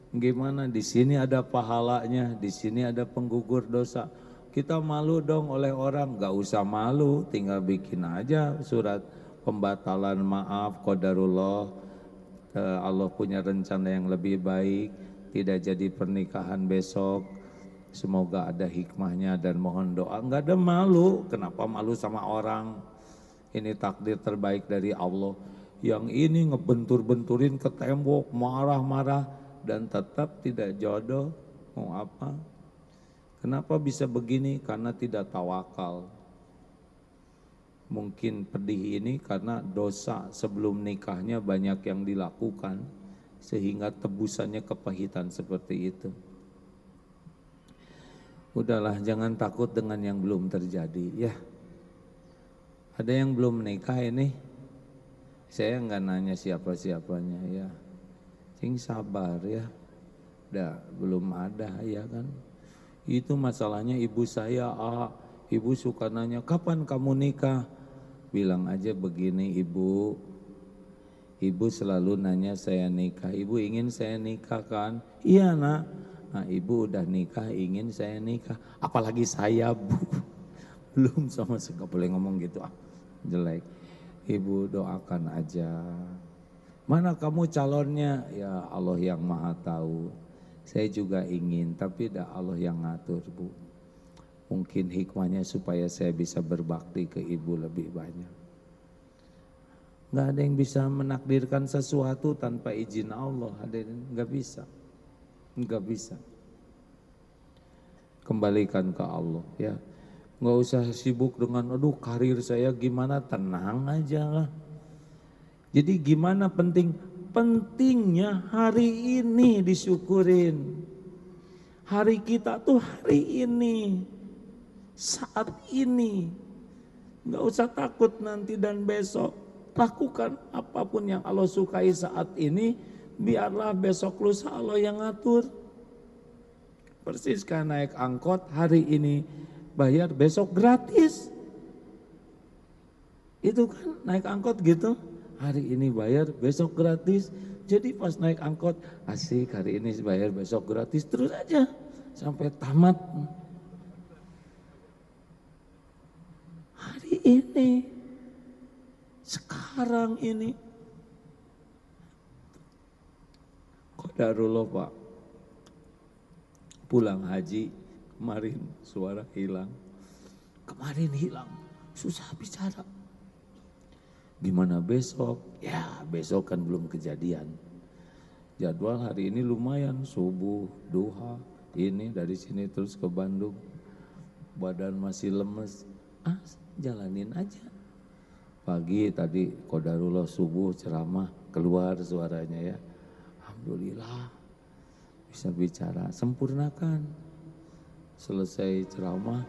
Gimana? Di sini ada pahalanya, di sini ada penggugur dosa. Kita malu dong oleh orang, gak usah malu, tinggal bikin aja surat pembatalan maaf, qadarullah, Allah punya rencana yang lebih baik, tidak jadi pernikahan besok, semoga ada hikmahnya dan mohon doa. Gak ada malu, kenapa malu sama orang? Ini takdir terbaik dari Allah. Yang ini ngebentur-benturin ke tembok, marah-marah, dan tetap tidak jodoh, mau apa? Kenapa bisa begini? Karena tidak tawakal. Mungkin pedih ini karena dosa sebelum nikahnya banyak yang dilakukan, sehingga tebusannya kepahitan seperti itu. Udahlah, jangan takut dengan yang belum terjadi ya. Ada yang belum menikah ini, saya nggak nanya siapa-siapanya ya. Sing sabar ya. Belum ada ya kan. Itu masalahnya ibu saya, ibu suka nanya, kapan kamu nikah? Bilang aja begini, ibu selalu nanya saya nikah. Ibu ingin saya nikah kan? Iya nak. Nah, ibu udah nikah, ingin saya nikah. Apalagi saya bu. Belum sama sekali, gak boleh ngomong gitu jelek. Ibu doakan aja. Mana kamu calonnya? Ya Allah yang maha tahu. Saya juga ingin, tapi dah Allah yang ngatur bu. Mungkin hikmahnya supaya saya bisa berbakti ke ibu lebih banyak. Gak ada yang bisa menakdirkan sesuatu tanpa izin Allah, hadirin, gak bisa. Gak bisa. Kembalikan ke Allah ya. Gak usah sibuk dengan aduh karir saya gimana, tenang aja lah. Jadi gimana pentingnya hari ini disyukurin. Hari kita tuh hari ini, saat ini. Gak usah takut nanti dan besok. Lakukan apapun yang Allah sukai saat ini, biarlah besok lusa Allah yang ngatur. Persis kan naik angkot, hari ini bayar, besok gratis. Itu kan naik angkot gitu, hari ini bayar, besok gratis. Jadi pas naik angkot, asik hari ini bayar, besok gratis, terus aja sampai tamat. Hari ini, sekarang ini. Darullah Pak, pulang haji kemarin suara hilang. Kemarin hilang, susah bicara. Gimana besok? Ya besok kan belum kejadian. Jadwal hari ini lumayan, subuh, duha, ini dari sini terus ke Bandung. Badan masih lemes, jalanin aja. Pagi tadi qadarullah subuh ceramah, keluar suaranya ya. Alhamdulillah bisa bicara, sempurnakan. Selesai ceramah,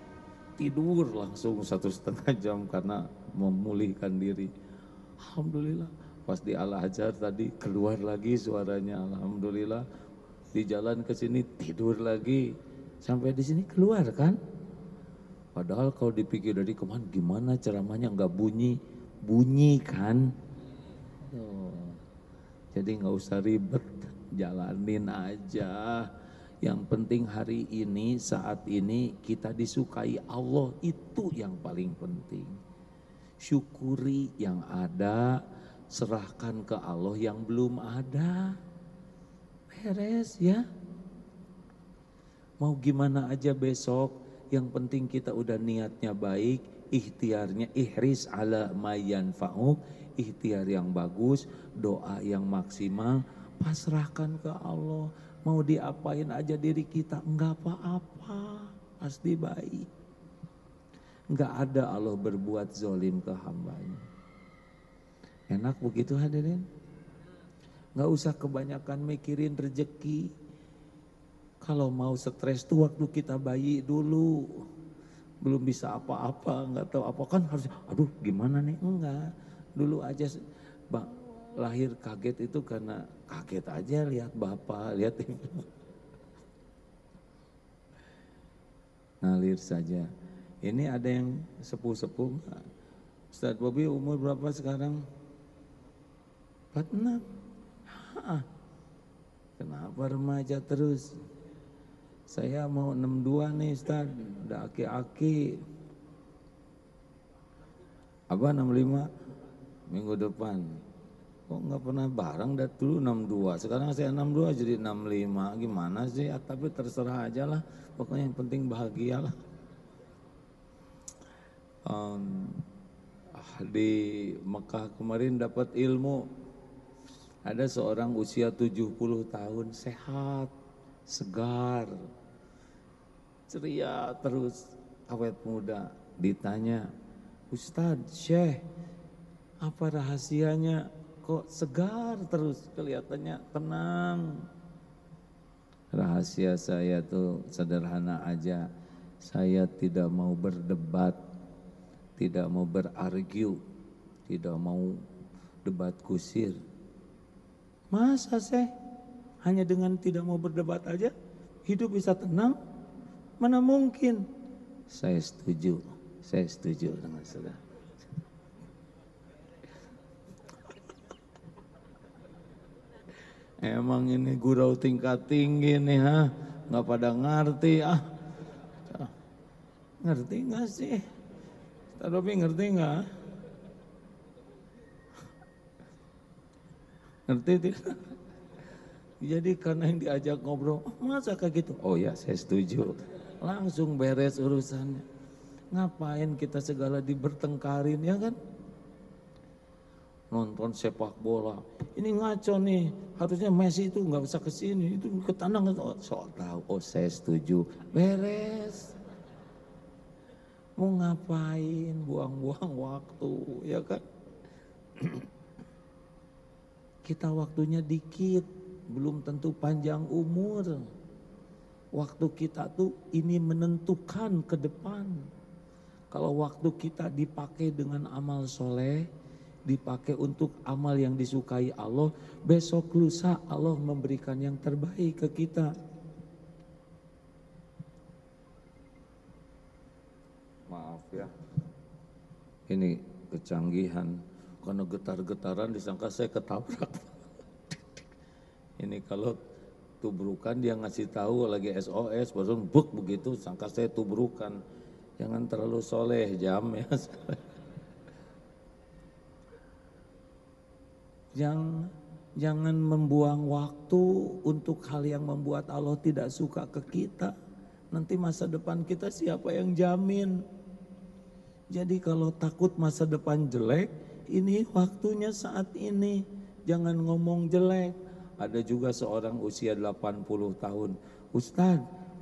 tidur langsung 1,5 jam karena memulihkan diri. Alhamdulillah, pas di Al-Azhar tadi keluar lagi suaranya, alhamdulillah. Di jalan ke sini tidur lagi, sampai di sini keluar kan. Padahal kalau dipikir dari kemana, gimana ceramahnya nggak bunyi kan. Jadi nggak usah ribet, jalanin aja. Yang penting hari ini, saat ini kita disukai Allah, itu yang paling penting. Syukuri yang ada, serahkan ke Allah yang belum ada. Beres ya. Mau gimana aja besok, yang penting kita udah niatnya baik, ikhtiarnya ihris ala mayan fa'uk, ikhtiar yang bagus, doa yang maksimal, pasrahkan ke Allah. Mau diapain aja diri kita, enggak apa-apa, pasti baik. Enggak ada Allah berbuat zolim ke hambanya. Enak begitu hadirin? Enggak usah kebanyakan mikirin rezeki. Kalau mau stres tuh waktu kita bayi dulu. Belum bisa apa-apa, enggak tahu apa kan harus, aduh gimana nih, enggak. Dulu aja lahir kaget itu karena kaget aja lihat bapak, lihat ibu. Ngalir saja. Ini ada yang sepuh-sepuh. Ustaz Bobi umur berapa sekarang? 46. Kenapa remaja terus? Saya mau 62 nih Ustaz, udah aki-aki. Apa 65? Minggu depan. Kok nggak pernah bareng dari dulu 62. Sekarang saya 62 jadi 65. Gimana sih? Tapi terserah aja lah. Pokoknya yang penting bahagia lah. Di Mekah kemarin dapat ilmu. Ada seorang usia 70 tahun sehat, segar, ceria terus, awet muda. Ditanya, Ustadz, Syekh, apa rahasianya kok segar terus, kelihatannya tenang? Rahasia saya tuh sederhana aja, saya tidak mau berdebat, tidak mau berargue, tidak mau debat kusir. Masa sih hanya dengan tidak mau berdebat aja hidup bisa tenang? Mana mungkin? Saya setuju dengan saudara. Emang ini gurau tingkat tinggi nih nggak pada ngerti Ngerti nggak sih? Tapi ngerti nggak? Ngerti tidak? Jadi karena yang diajak ngobrol, masa kayak gitu? Oh ya saya setuju. Langsung beres urusannya. Ngapain kita segala dibertengkarin ya kan? Nonton sepak bola, ini ngaco nih, harusnya Messi itu nggak usah kesini, itu ke tanah, sok tahu, oh saya setuju, beres. Mau ngapain, buang-buang waktu, ya kan? Kita waktunya dikit, belum tentu panjang umur. Waktu kita tuh ini menentukan ke depan. Kalau waktu kita dipakai dengan amal soleh, dipakai untuk amal yang disukai Allah, besok lusa Allah memberikan yang terbaik ke kita. Maaf ya, ini kecanggihan, karena getar-getaran disangka saya ketabrak. Ini kalau tubrukan dia ngasih tahu lagi SOS, baru buk begitu, sangka saya tubrukan. Jangan terlalu soleh jam ya. Jangan membuang waktu untuk hal yang membuat Allah tidak suka ke kita. Nanti masa depan kita siapa yang jamin? Jadi kalau takut masa depan jelek, ini waktunya saat ini. Jangan ngomong jelek. Ada juga seorang usia 80 tahun.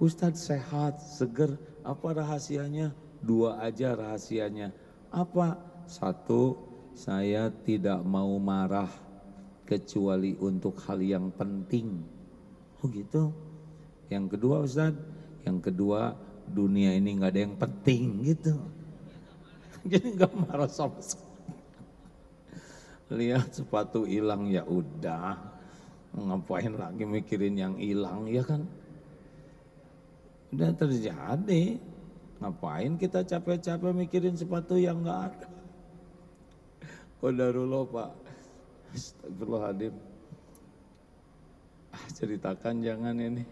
Ustadz sehat, seger. Apa rahasianya? 2 aja rahasianya. Apa? 1, saya tidak mau marah kecuali untuk hal yang penting. Oh gitu. Yang kedua Ustadz, yang kedua dunia ini nggak ada yang penting gitu. Jadi nggak marah sama sekali. Lihat sepatu hilang ya udah, ngapain lagi mikirin yang hilang ya kan? Udah terjadi, ngapain kita capek-capek mikirin sepatu yang nggak ada? Qadarullah Pak. Astagfirullahaladzim. Ceritakan jangan ini.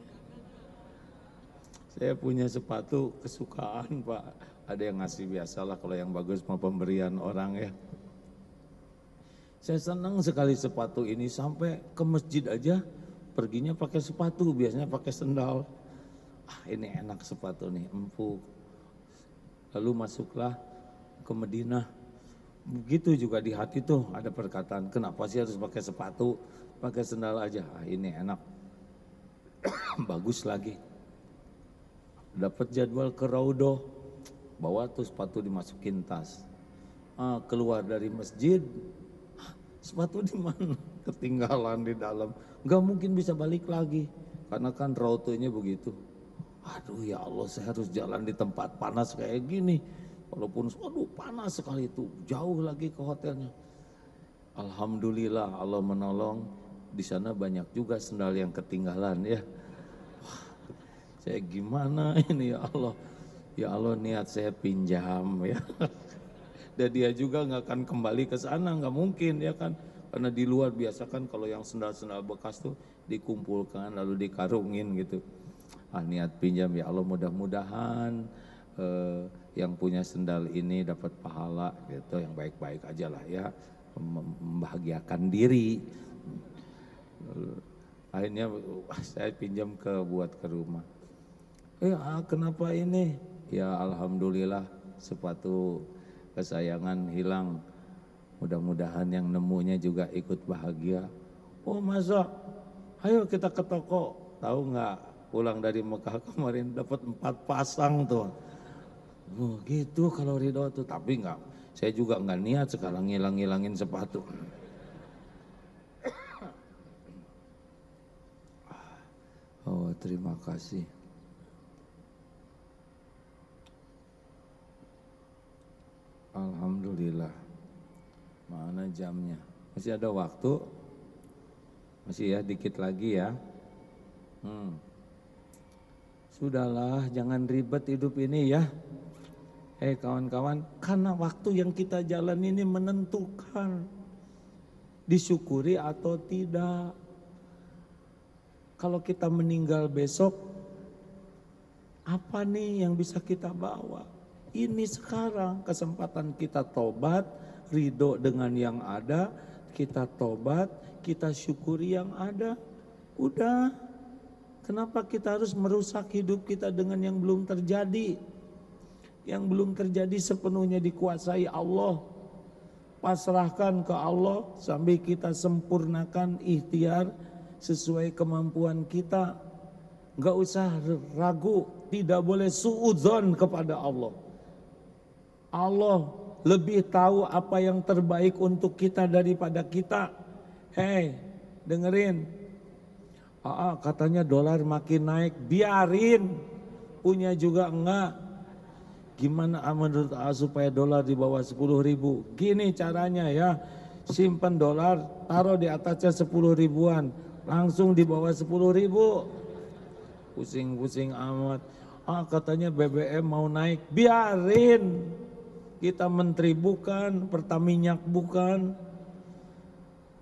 Saya punya sepatu kesukaan Pak. Ada yang ngasih biasalah, kalau yang bagus mau pemberian orang ya. Saya senang sekali sepatu ini, sampai ke masjid aja perginya pakai sepatu, biasanya pakai sendal. Ini enak sepatu nih, empuk. Lalu masuklah ke Madinah. Begitu juga di hati tuh ada perkataan, kenapa sih harus pakai sepatu, pakai sendal aja. Ini enak, bagus lagi. Dapat jadwal ke Raudoh, bawa tuh sepatu dimasukin tas. Keluar dari masjid, sepatu di mana? Ketinggalan di dalam. Gak mungkin bisa balik lagi, karena kan Raudohnya begitu. Aduh ya Allah, saya harus jalan di tempat panas kayak gini. Walaupun aduh panas sekali itu, jauh lagi ke hotelnya. Alhamdulillah Allah menolong, di sana banyak juga sendal yang ketinggalan ya. Wah, saya gimana ini ya Allah. Ya Allah, niat saya pinjam ya. Dan dia juga nggak akan kembali ke sana, nggak mungkin ya kan. Karena di luar biasa kan kalau yang sendal-sendal bekas tuh dikumpulkan lalu dikarungin gitu. Niat pinjam ya Allah, mudah-mudahan yang punya sendal ini dapat pahala gitu, yang baik-baik aja lah ya, membahagiakan diri. Akhirnya saya pinjam buat ke rumah. Kenapa ini? Ya alhamdulillah sepatu kesayangan hilang. Mudah-mudahan yang nemunya juga ikut bahagia. Oh masa? Ayo kita ke toko. Tahu nggak? Pulang dari Mekah kemarin dapat 4 pasang tuh. Oh gitu kalau ridho tuh, tapi enggak, saya juga enggak niat sekarang ngilang-ngilangin sepatu. Oh terima kasih. Alhamdulillah. Mana jamnya? Masih ada waktu? Masih ya, dikit lagi ya. Sudahlah, jangan ribet hidup ini ya. Kawan-kawan, karena waktu yang kita jalan ini menentukan disyukuri atau tidak. Kalau kita meninggal besok, apa nih yang bisa kita bawa? Ini sekarang kesempatan kita tobat, ridho dengan yang ada, kita tobat, kita syukuri yang ada. Udah, kenapa kita harus merusak hidup kita dengan yang belum terjadi? Yang belum terjadi sepenuhnya dikuasai Allah. Pasrahkan ke Allah sambil kita sempurnakan ikhtiar sesuai kemampuan kita. Gak usah ragu, tidak boleh suudzon kepada Allah. Allah lebih tahu apa yang terbaik untuk kita daripada kita. Dengerin. Katanya dolar makin naik, biarin. Punya juga enggak. Gimana menurut supaya dolar di bawah 10.000? Gini caranya ya, simpan dolar, taruh di atasnya 10 ribuan, langsung di bawah 10.000. Pusing-pusing amat. Katanya BBM mau naik, biarin. Kita menteri bukan, Pertaminyak bukan,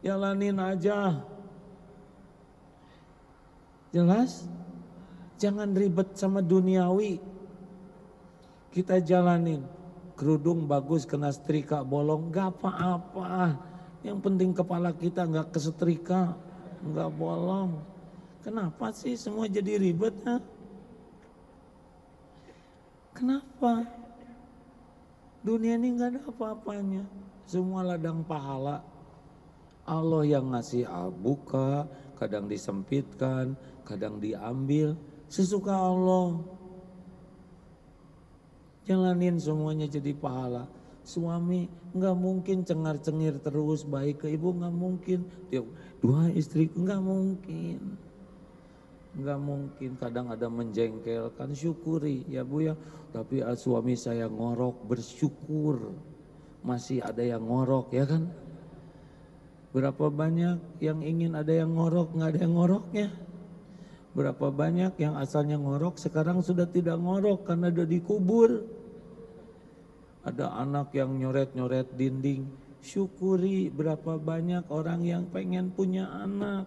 jalanin aja. Jelas? Jangan ribet sama duniawi. Kita jalanin, kerudung bagus kena setrika bolong, gak apa-apa. Yang penting kepala kita nggak kesetrika, nggak bolong. Kenapa sih semua jadi ribet? Ha? Kenapa? Dunia ini nggak ada apa-apanya. Semua ladang pahala. Allah yang ngasih buka, kadang disempitkan, kadang diambil. Sesuka Allah. Jalanin semuanya jadi pahala. Suami nggak mungkin cengar-cengir terus baik ke ibu, nggak mungkin. Dua istri nggak mungkin. Nggak mungkin, kadang ada menjengkelkan, syukuri ya Bu ya. Tapi suami saya ngorok, bersyukur. Masih ada yang ngorok ya kan. Berapa banyak yang ingin ada yang ngorok, nggak ada yang ngoroknya. Berapa banyak yang asalnya ngorok sekarang sudah tidak ngorok karena udah dikubur. Ada anak yang nyoret-nyoret dinding, syukuri. Berapa banyak orang yang pengen punya anak.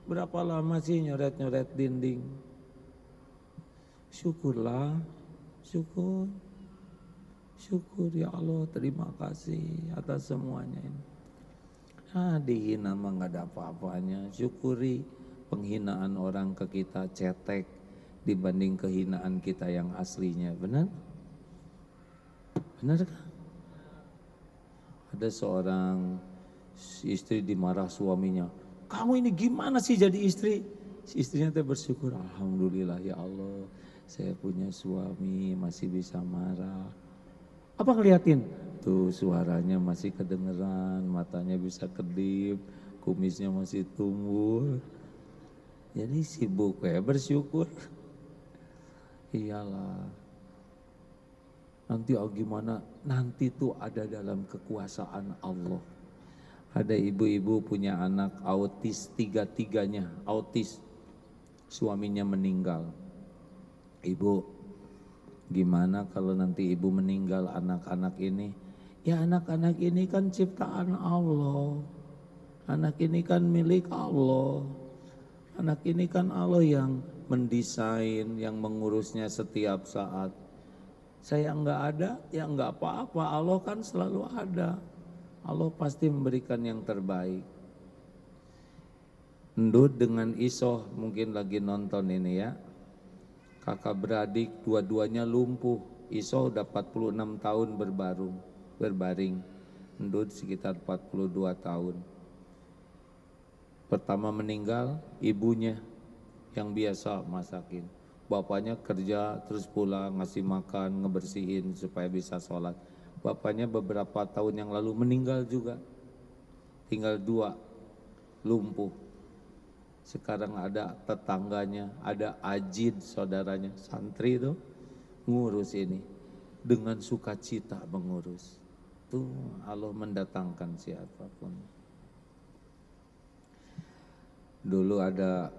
Berapa lama sih nyoret-nyoret dinding? Syukurlah, syukur. Syukur ya Allah, terima kasih atas semuanya ini. Dihina mah gak ada apa-apanya. Syukuri penghinaan orang ke kita cetek dibanding kehinaan kita yang aslinya. Benar? Benar kah? Ada seorang istri dimarah suaminya. Kamu ini gimana sih jadi istri? Si istrinya teh bersyukur, alhamdulillah ya Allah, saya punya suami masih bisa marah. Apa ngeliatin? Tuh suaranya masih kedengeran, matanya bisa kedip, kumisnya masih tumbuh. Jadi sibuk ya bersyukur. Iyalah. Nanti gimana? Nanti tuh ada dalam kekuasaan Allah. Ada ibu-ibu punya anak autis, tiga-tiganya autis. Suaminya meninggal. Ibu, gimana kalau nanti ibu meninggal anak-anak ini? Ya anak-anak ini kan ciptaan Allah. Anak ini kan milik Allah. Anak ini kan Allah yang mendesain, yang mengurusnya setiap saat. Saya enggak ada, ya enggak apa-apa, Allah kan selalu ada. Allah pasti memberikan yang terbaik. Ndud dengan Isoh mungkin lagi nonton ini ya. Kakak beradik dua-duanya lumpuh. Isoh udah 46 tahun berbaring. Ndud sekitar 42 tahun. Pertama meninggal ibunya yang biasa masakin. Bapaknya kerja terus pulang ngasih makan, ngebersihin supaya bisa sholat. Bapaknya beberapa tahun yang lalu meninggal juga. Tinggal 2 lumpuh. Sekarang ada tetangganya, ada ajid saudaranya, santri itu ngurus ini. Dengan sukacita mengurus. Tuh Allah mendatangkan siapapun. Dulu ada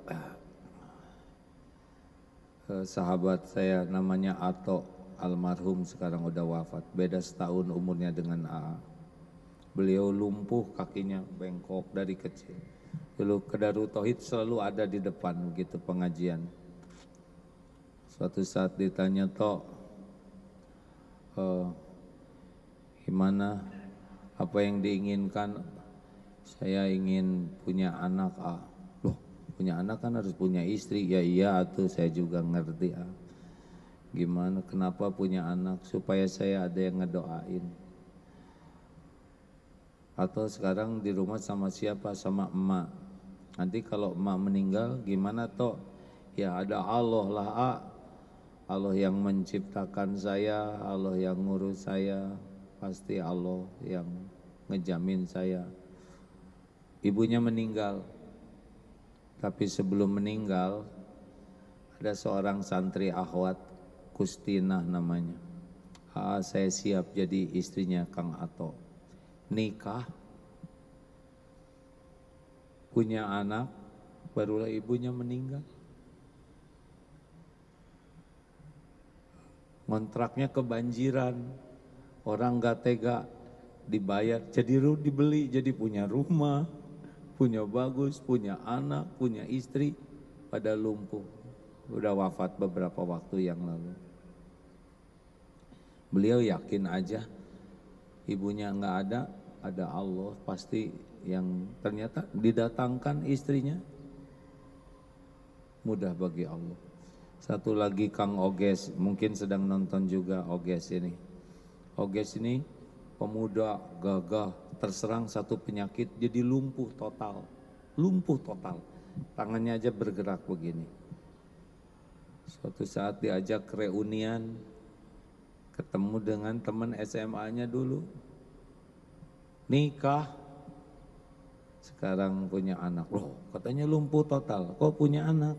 sahabat saya namanya Ato, almarhum sekarang udah wafat, beda setahun umurnya dengan AA. Beliau lumpuh, kakinya bengkok dari kecil. Dulu Kedarut Tauhid selalu ada di depan gitu pengajian. Suatu saat ditanya, Tok, gimana, apa yang diinginkan? Saya ingin punya anak. Loh, punya anak kan harus punya istri. Ya iya tuh saya juga ngerti. Gimana, kenapa punya anak? Supaya saya ada yang ngedoain. Atau sekarang di rumah sama siapa? Sama emak. Nanti kalau emak meninggal gimana toh? Ya ada Allah lah. Allah yang menciptakan saya, Allah yang ngurus saya. Pasti Allah yang ngejamin saya. Ibunya meninggal. Tapi sebelum meninggal ada seorang santri akhwat, Kustinah namanya. Saya siap jadi istrinya Kang Ato. Nikah, punya anak, barulah ibunya meninggal. Kontraknya kebanjiran, orang gak tega, dibayar, jadi dibeli, jadi punya rumah, punya bagus, punya anak, punya istri, pada lumpuh. Udah wafat beberapa waktu yang lalu. Beliau yakin aja ibunya nggak ada, ada Allah, pasti yang ternyata didatangkan istrinya mudah bagi Allah. Satu lagi Kang Oges, mungkin sedang nonton juga Oges ini. Oges ini pemuda gagah, terserang satu penyakit jadi lumpuh total. Lumpuh total. Tangannya aja bergerak begini. Suatu saat diajak reunian, ketemu dengan teman SMA-nya dulu. Nikah. Sekarang punya anak. Loh, katanya lumpuh total. Kok punya anak?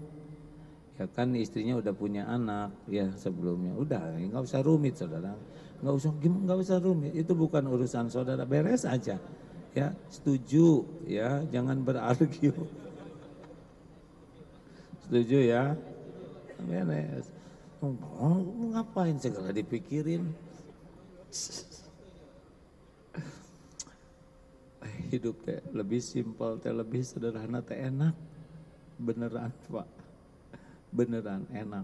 Ya kan istrinya udah punya anak ya sebelumnya. Udah, nggak usah rumit saudara. Nggak usah rumit. Itu bukan urusan saudara. Beres aja. Ya, setuju ya. Jangan berargu. Setuju ya? Beres. Ngapain segala dipikirin? Hidup teh lebih simpel, teh lebih sederhana, teh enak. Beneran Pak. Beneran enak.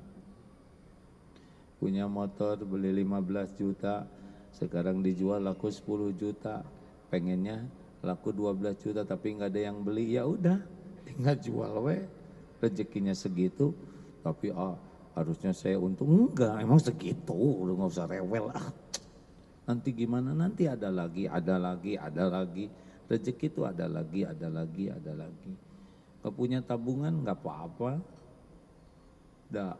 Punya motor beli 15 juta, sekarang dijual laku 10 juta. Pengennya laku 12 juta tapi nggak ada yang beli, ya udah tinggal jual we. Rezekinya segitu, tapi harusnya saya untung. Enggak, emang segitu, udah nggak usah rewel. Nanti gimana, nanti ada lagi, ada lagi, ada lagi. Rezeki itu ada lagi, ada lagi, ada lagi. Kalau punya tabungan nggak apa-apa.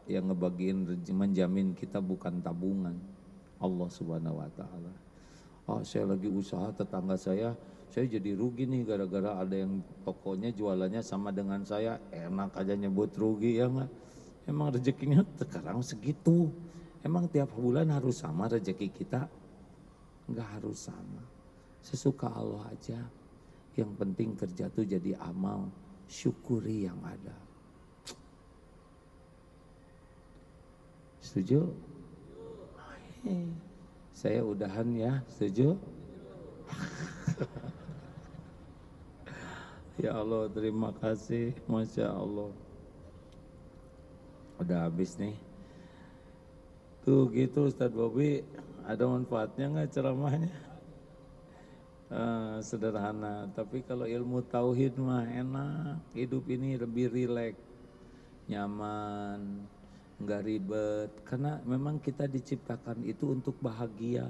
Yang ngebagiin menjamin kita bukan tabungan, Allah Subhanahu wa taala. Saya lagi usaha, tetangga saya jadi rugi nih gara-gara ada yang tokonya jualannya sama dengan saya. Enak aja nyebut rugi ya enggak? Emang rezekinya sekarang segitu. Emang tiap bulan harus sama rezeki kita? Enggak harus sama. Sesuka Allah aja. Yang penting kerja tuh jadi amal, syukuri yang ada. Setuju? Saya udahan ya, setuju? Ya Allah, terima kasih, Masya Allah. Udah habis nih. Tuh gitu Ustadz Bobi, ada manfaatnya nggak ceramahnya? Sederhana, tapi kalau ilmu tauhid mah enak. Hidup ini lebih rileks, nyaman, nggak ribet, karena memang kita diciptakan itu untuk bahagia.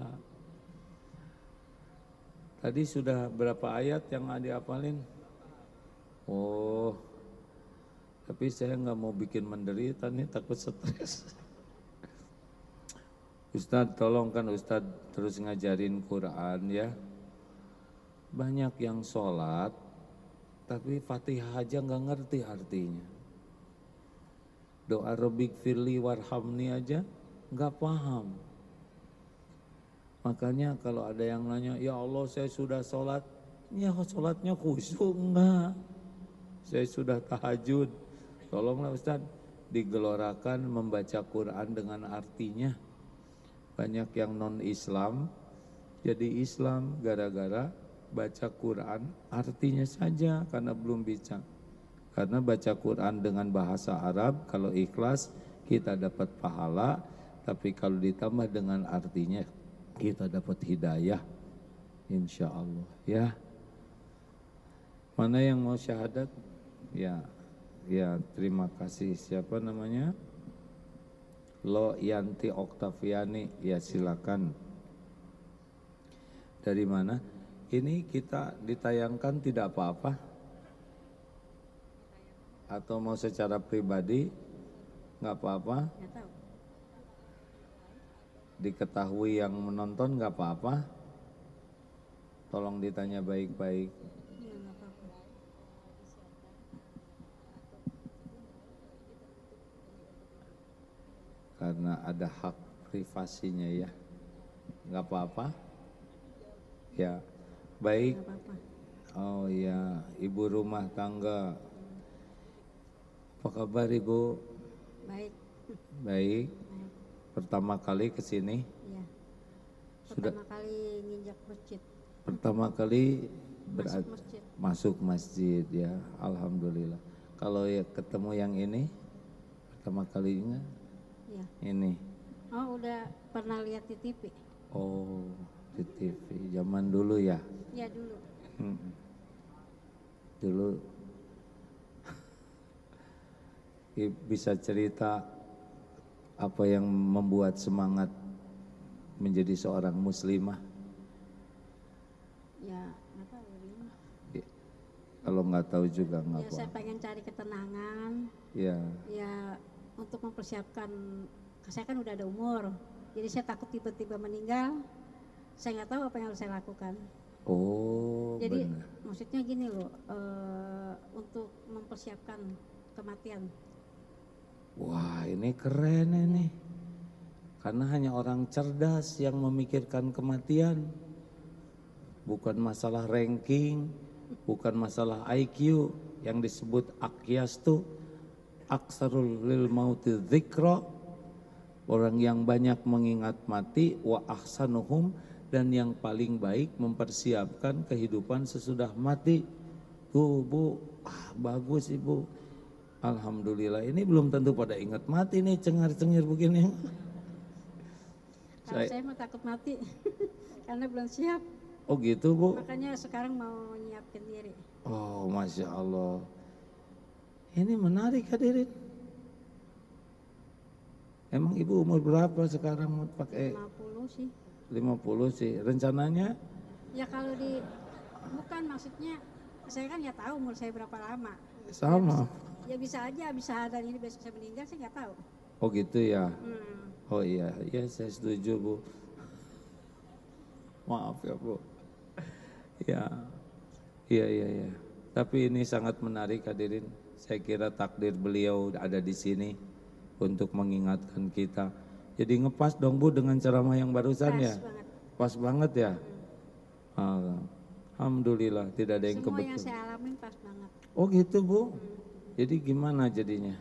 Tadi sudah berapa ayat yang dihafalin? Oh, tapi saya nggak mau bikin menderita nih, takut stres. Ustadz, tolong kan Ustadz terus ngajarin Quran ya. Banyak yang sholat, tapi Fatihah aja nggak ngerti artinya. Doa Rabbik firli warhamni aja nggak paham. Makanya kalau ada yang nanya, ya Allah saya sudah sholat, ya sholatnya khusyuk enggak. Saya sudah tahajud. Tolonglah Ustaz, digelorakan membaca Quran dengan artinya. Banyak yang non-Islam jadi Islam gara-gara baca Quran artinya saja karena belum bisa. Karena baca Quran dengan bahasa Arab, kalau ikhlas kita dapat pahala, tapi kalau ditambah dengan artinya kita dapat hidayah, insya Allah ya. Mana yang mau syahadat? Ya, terima kasih. Siapa namanya? Lo Yanti Oktaviani, ya silakan. Dari mana? Ini kita ditayangkan tidak apa-apa? Atau mau secara pribadi nggak apa-apa, diketahui yang menonton nggak apa-apa, tolong ditanya baik-baik. Karena ada hak privasinya ya, nggak apa-apa ya, baik. Oh ya, ibu rumah tangga, apa kabar Ibu? Baik. Baik. Pertama kali ke sini? Iya. Pertama kali nginjak masjid. Pertama kali masuk masjid ya, alhamdulillah. Kalau ya ketemu yang ini pertama kalinya? Iya. Ini. Oh, udah pernah lihat di TV. Oh, Di TV zaman dulu ya. Ya dulu. Dulu bisa cerita apa yang membuat semangat menjadi seorang muslimah? Ya nggak tahu ini. Ya, kalau nggak tahu juga nggak Ya apa. saya pengen cari ketenangan. Ya. Ya untuk mempersiapkan. Saya kan udah ada umur. Jadi saya takut tiba-tiba meninggal. Saya nggak tahu apa yang harus saya lakukan. Oh, jadi benar. maksudnya gini loh, untuk mempersiapkan kematian. Wah, ini keren ini. Karena hanya orang cerdas yang memikirkan kematian. Bukan masalah ranking, bukan masalah IQ yang disebut akyastu, aksarul lil mauti dzikra. Orang yang banyak mengingat mati, wa ahsanuhum, dan yang paling baik mempersiapkan kehidupan sesudah mati. Tuh Bu, bagus Ibu. Alhamdulillah, ini belum tentu pada ingat mati nih, cengar-cengir begini. Kalau saya mah takut mati karena belum siap. Oh gitu Bu? Makanya sekarang mau nyiapin diri. Oh Masya Allah. Ini menarik hadirin. Emang Ibu umur berapa sekarang mau pakai? 50 sih. 50 sih. Rencananya? Ya kalau bukan maksudnya, saya kan nggak tahu umur saya berapa lama. Sama. Ya bisa aja, bisa ada ini besok saya meninggal, saya nggak tahu. Oh gitu ya. Oh iya, ya saya setuju Bu. Maaf ya Bu. Ya, iya. Tapi ini sangat menarik hadirin. Saya kira takdir beliau ada di sini untuk mengingatkan kita. Jadi ngepas dong Bu dengan ceramah yang barusan ya. Pas banget ya. Alhamdulillah tidak ada yang kebetulan. Semua yang saya alamin pas banget. Oh gitu Bu. Jadi gimana jadinya?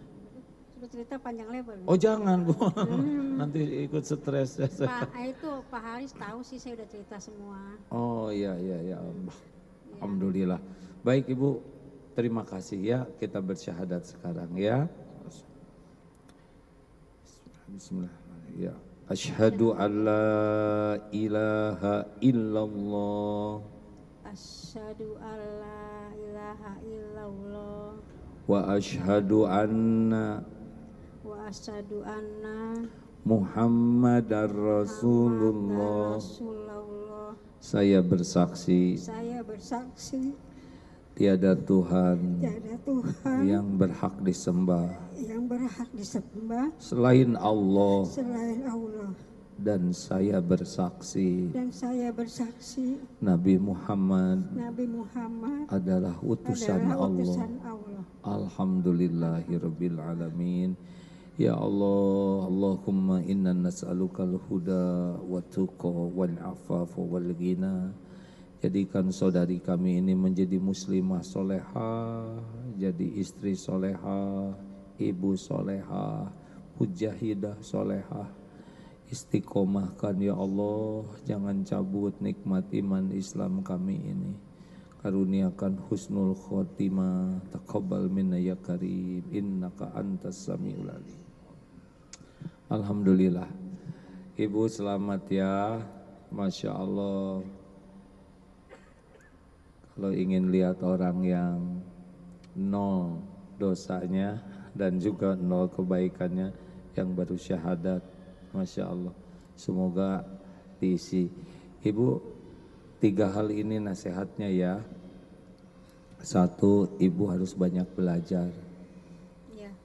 Sudah cerita panjang lebar. Oh jangan Bu, nanti ikut stres. Pak Haris tahu sih saya udah cerita semua. Oh iya. Alhamdulillah. Baik Ibu, terima kasih ya, kita bersyahadat sekarang ya. Bismillahirrahmanirrahim. Ya. Asyhadu an la ilaha illallah. Asyhadu an la ilaha illallah. Wa asyhadu anna Muhammadar Rasulullah. Saya bersaksi tiada Tuhan yang berhak disembah selain Allah. Dan saya bersaksi Nabi Muhammad adalah utusan Allah. Alhamdulillahirabbil alamin. Ya Allah, Allahumma inna nas'alukal huda wa tuqa wal afafa wal ghina. Jadikan saudari kami ini menjadi muslimah solehah, jadi istri solehah, ibu solehah, mujahidah solehah. Istiqomahkan ya Allah, jangan cabut nikmat iman Islam kami ini. Karuniakan husnul khotimah, taqabbal minna ya karim, innaka antas samiul alim. Alhamdulillah. Ibu selamat ya, Masya Allah. Kalau ingin lihat orang yang nol dosanya dan juga nol kebaikannya, yang baru syahadat, Masya Allah, semoga diisi. Ibu, 3 hal ini nasihatnya ya. 1, Ibu harus banyak belajar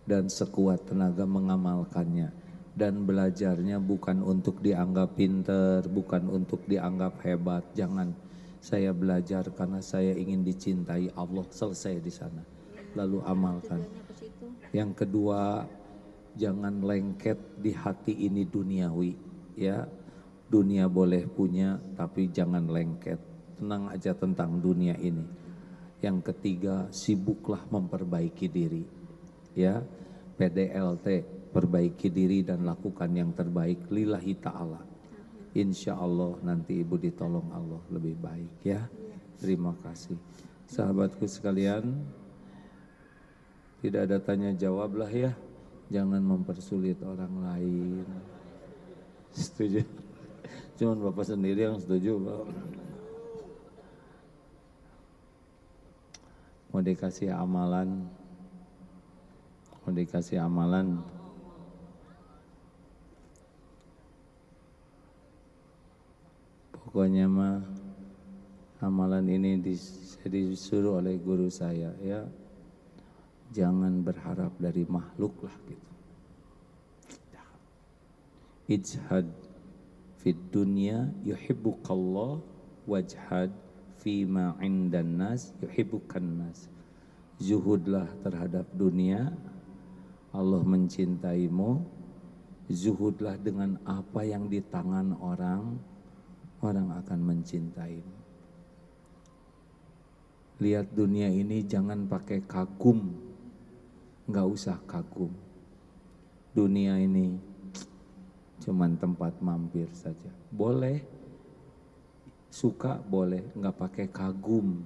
dan sekuat tenaga mengamalkannya. Dan belajarnya bukan untuk dianggap pinter, bukan untuk dianggap hebat. Jangan, saya belajar karena saya ingin dicintai Allah, selesai di sana. Lalu amalkan. Yang kedua, jangan lengket di hati ini duniawi, ya. Dunia boleh punya, tapi jangan lengket. Tenang aja tentang dunia ini. Yang ketiga, sibuklah memperbaiki diri, ya. PDLT, perbaiki diri dan lakukan yang terbaik lillahi ta'ala. Insya Allah nanti Ibu ditolong Allah lebih baik ya. Terima kasih. Sahabatku sekalian, tidak ada tanya jawab lah ya. Jangan mempersulit orang lain. Setuju? Cuman Bapak sendiri yang setuju, Pak. Mau dikasih amalan, pokoknya mah amalan ini disuruh oleh guru saya, ya jangan berharap dari makhluk lah gitu. Ijhad fid dunya yuhibbukallah wajhad fima indan nas yuhibbukan nas. Zuhudlah terhadap dunia, Allah mencintaimu. Zuhudlah dengan apa yang di tangan orang, orang akan mencintaimu. Lihat dunia ini jangan pakai kagum, nggak usah kagum. Dunia ini cuman tempat mampir saja. Boleh, suka boleh, nggak pakai kagum.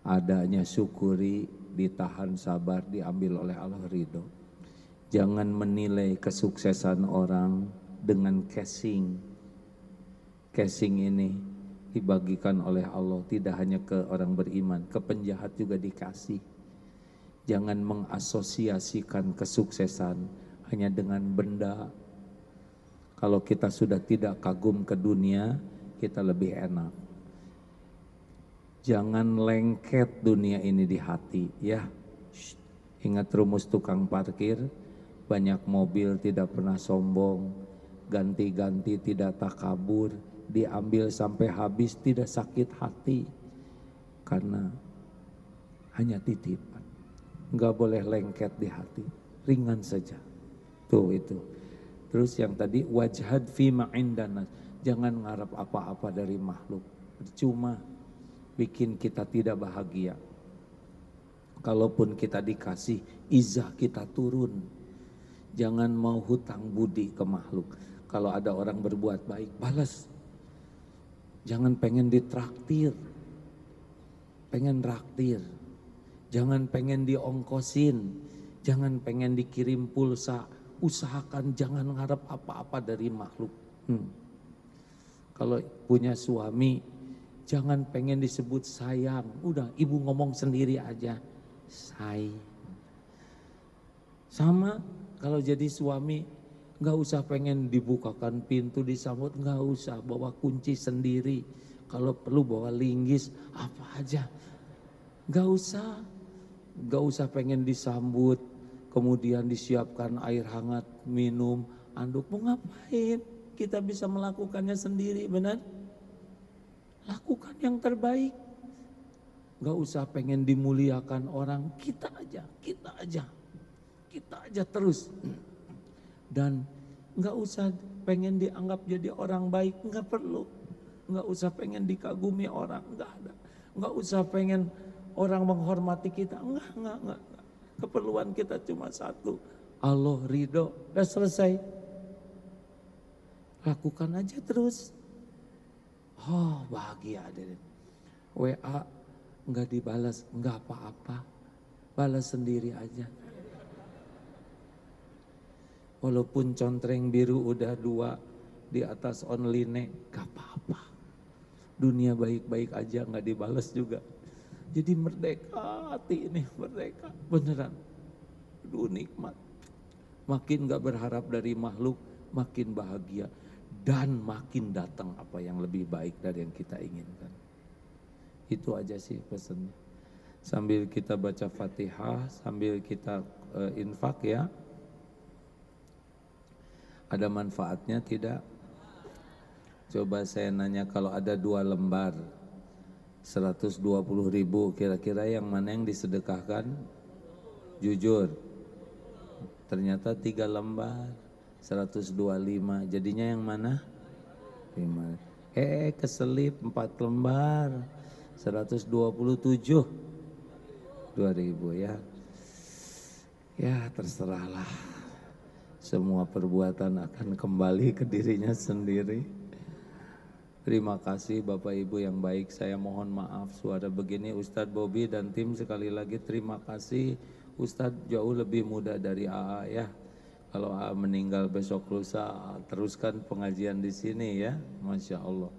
Adanya syukuri, ditahan sabar, diambil oleh Allah ridho. Jangan menilai kesuksesan orang dengan casing. Casing ini dibagikan oleh Allah tidak hanya ke orang beriman, ke penjahat juga dikasih. Jangan mengasosiasikan kesuksesan hanya dengan benda. Kalau kita sudah tidak kagum ke dunia, kita lebih enak. Jangan lengket dunia ini di hati, ya. Ingat rumus tukang parkir, banyak mobil tidak pernah sombong, ganti-ganti tidak takabur, diambil sampai habis tidak sakit hati, karena hanya titipan. Enggak boleh lengket di hati, ringan saja. Tuh itu. Terus yang tadi wajhad fima indanas, jangan ngarap apa-apa dari makhluk, percuma, bikin kita tidak bahagia. Kalaupun kita dikasih, izah kita turun. Jangan mau hutang budi ke makhluk. Kalau ada orang berbuat baik, balas. Jangan pengen ditraktir, pengen raktir. Jangan pengen diongkosin, jangan pengen dikirim pulsa. Usahakan jangan ngarep apa-apa dari makhluk. Kalau punya suami, jangan pengen disebut sayang. Udah, ibu ngomong sendiri aja, say. Sama kalau jadi suami, nggak usah pengen dibukakan pintu disambut, nggak usah, bawa kunci sendiri. Kalau perlu bawa linggis, apa aja. Nggak usah pengen disambut, kemudian disiapkan air hangat, minum, anduk. Mau ngapain? Kita bisa melakukannya sendiri, benar? Lakukan yang terbaik. Nggak usah pengen dimuliakan orang, kita aja terus. Dan nggak usah pengen dianggap jadi orang baik, nggak perlu. Nggak usah pengen dikagumi orang, nggak ada. Nggak usah pengen orang menghormati kita, enggak. Keperluan kita cuma satu, Allah ridho, udah selesai. Lakukan aja terus. Oh bahagia deh. WA nggak dibalas, nggak apa-apa, balas sendiri aja. Walaupun contreng biru udah 2 di atas online, gak apa-apa. Dunia baik-baik aja gak dibalas juga. Jadi merdeka hati ini, merdeka beneran. Aduh nikmat. Makin gak berharap dari makhluk, makin bahagia. Dan makin datang apa yang lebih baik dari yang kita inginkan. Itu aja sih pesannya. Sambil kita baca Fatihah, sambil kita infak ya. Ada manfaatnya tidak? Coba saya nanya, kalau ada 2 lembar 120.000, kira-kira yang mana yang disedekahkan? Jujur. Ternyata 3 lembar 125, jadinya yang mana? 5. Keselip 4 lembar 127 2.000 ya. Ya terserahlah. Semua perbuatan akan kembali ke dirinya sendiri. Terima kasih Bapak Ibu yang baik. Saya mohon maaf suara begini. Ustadz Bobi dan tim sekali lagi terima kasih. Ustadz jauh lebih muda dari AA ya. Kalau meninggal besok lusa, teruskan pengajian di sini ya, Masya Allah.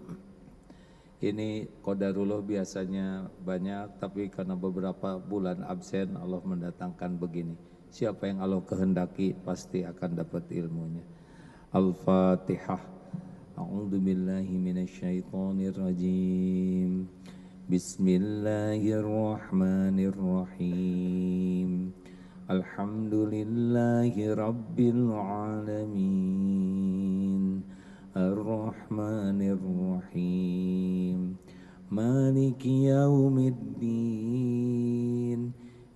Ini qadarullah biasanya banyak, tapi karena beberapa bulan absen, Allah mendatangkan begini. Siapa yang Allah kehendaki pasti akan dapat ilmunya. Al-Fatihah. A'udzu billahi minasyaitonir rajim. Bismillahirrahmanirrahim. Alhamdulillahi rabbil alamin. Ar-Rahmanir Rahim. Maliki yaumiddin.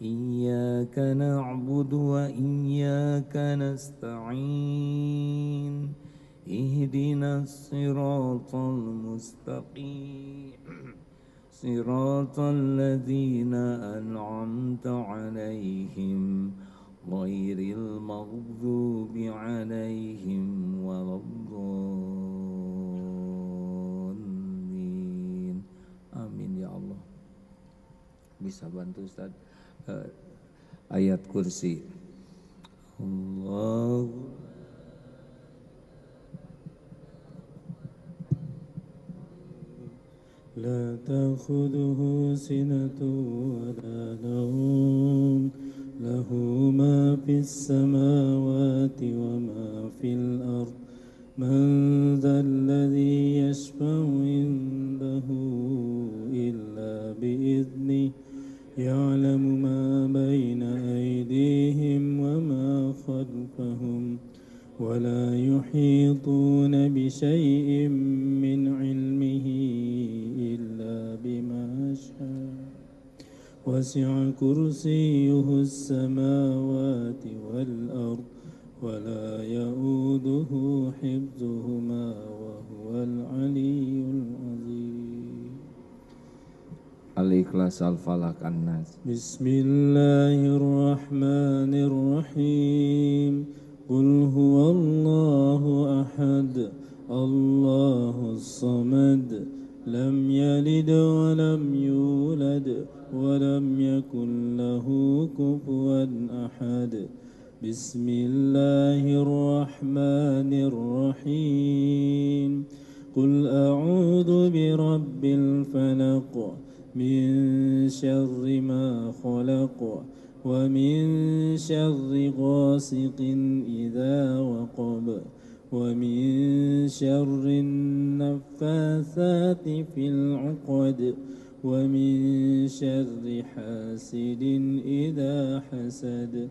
Iyyaka na'budu wa iyyaka nasta'in. Ihdinas siratal mustaqim. Siratal ladzina an'amta 'alaihim ghairil maghdubi 'alaihim waladdallin. Amin ya Allah. Bisa bantu Ustaz ayat kursi. Allah لا تأخذه سنة ولا نوم له ما في السماوات وما في الأرض من ذا الذي يشفع عنده إلا بإذنه يعلم ما بين أيديهم وما خلفهم ولا يحيطون بشيء من علمه إلا بما شاء وسع كرسيه السماوات والأرض ولا يؤوده حفظهما وهو العلي العظيم. Al-Ikhlas, Al-Falaq, An-Nas. بسم الله الرحمن الرحيم. قل هو الله أحد الله الصمد لم يلد ولم يولد ولم يكن له كفوا أحد. بسم الله الرحمن الرحيم. قل أعوذ برب الفلق من شر ما خلق ومن شر غاسق إذا وقب ومن شر النفاثات في العقد ومن شر حاسد إذا حسد.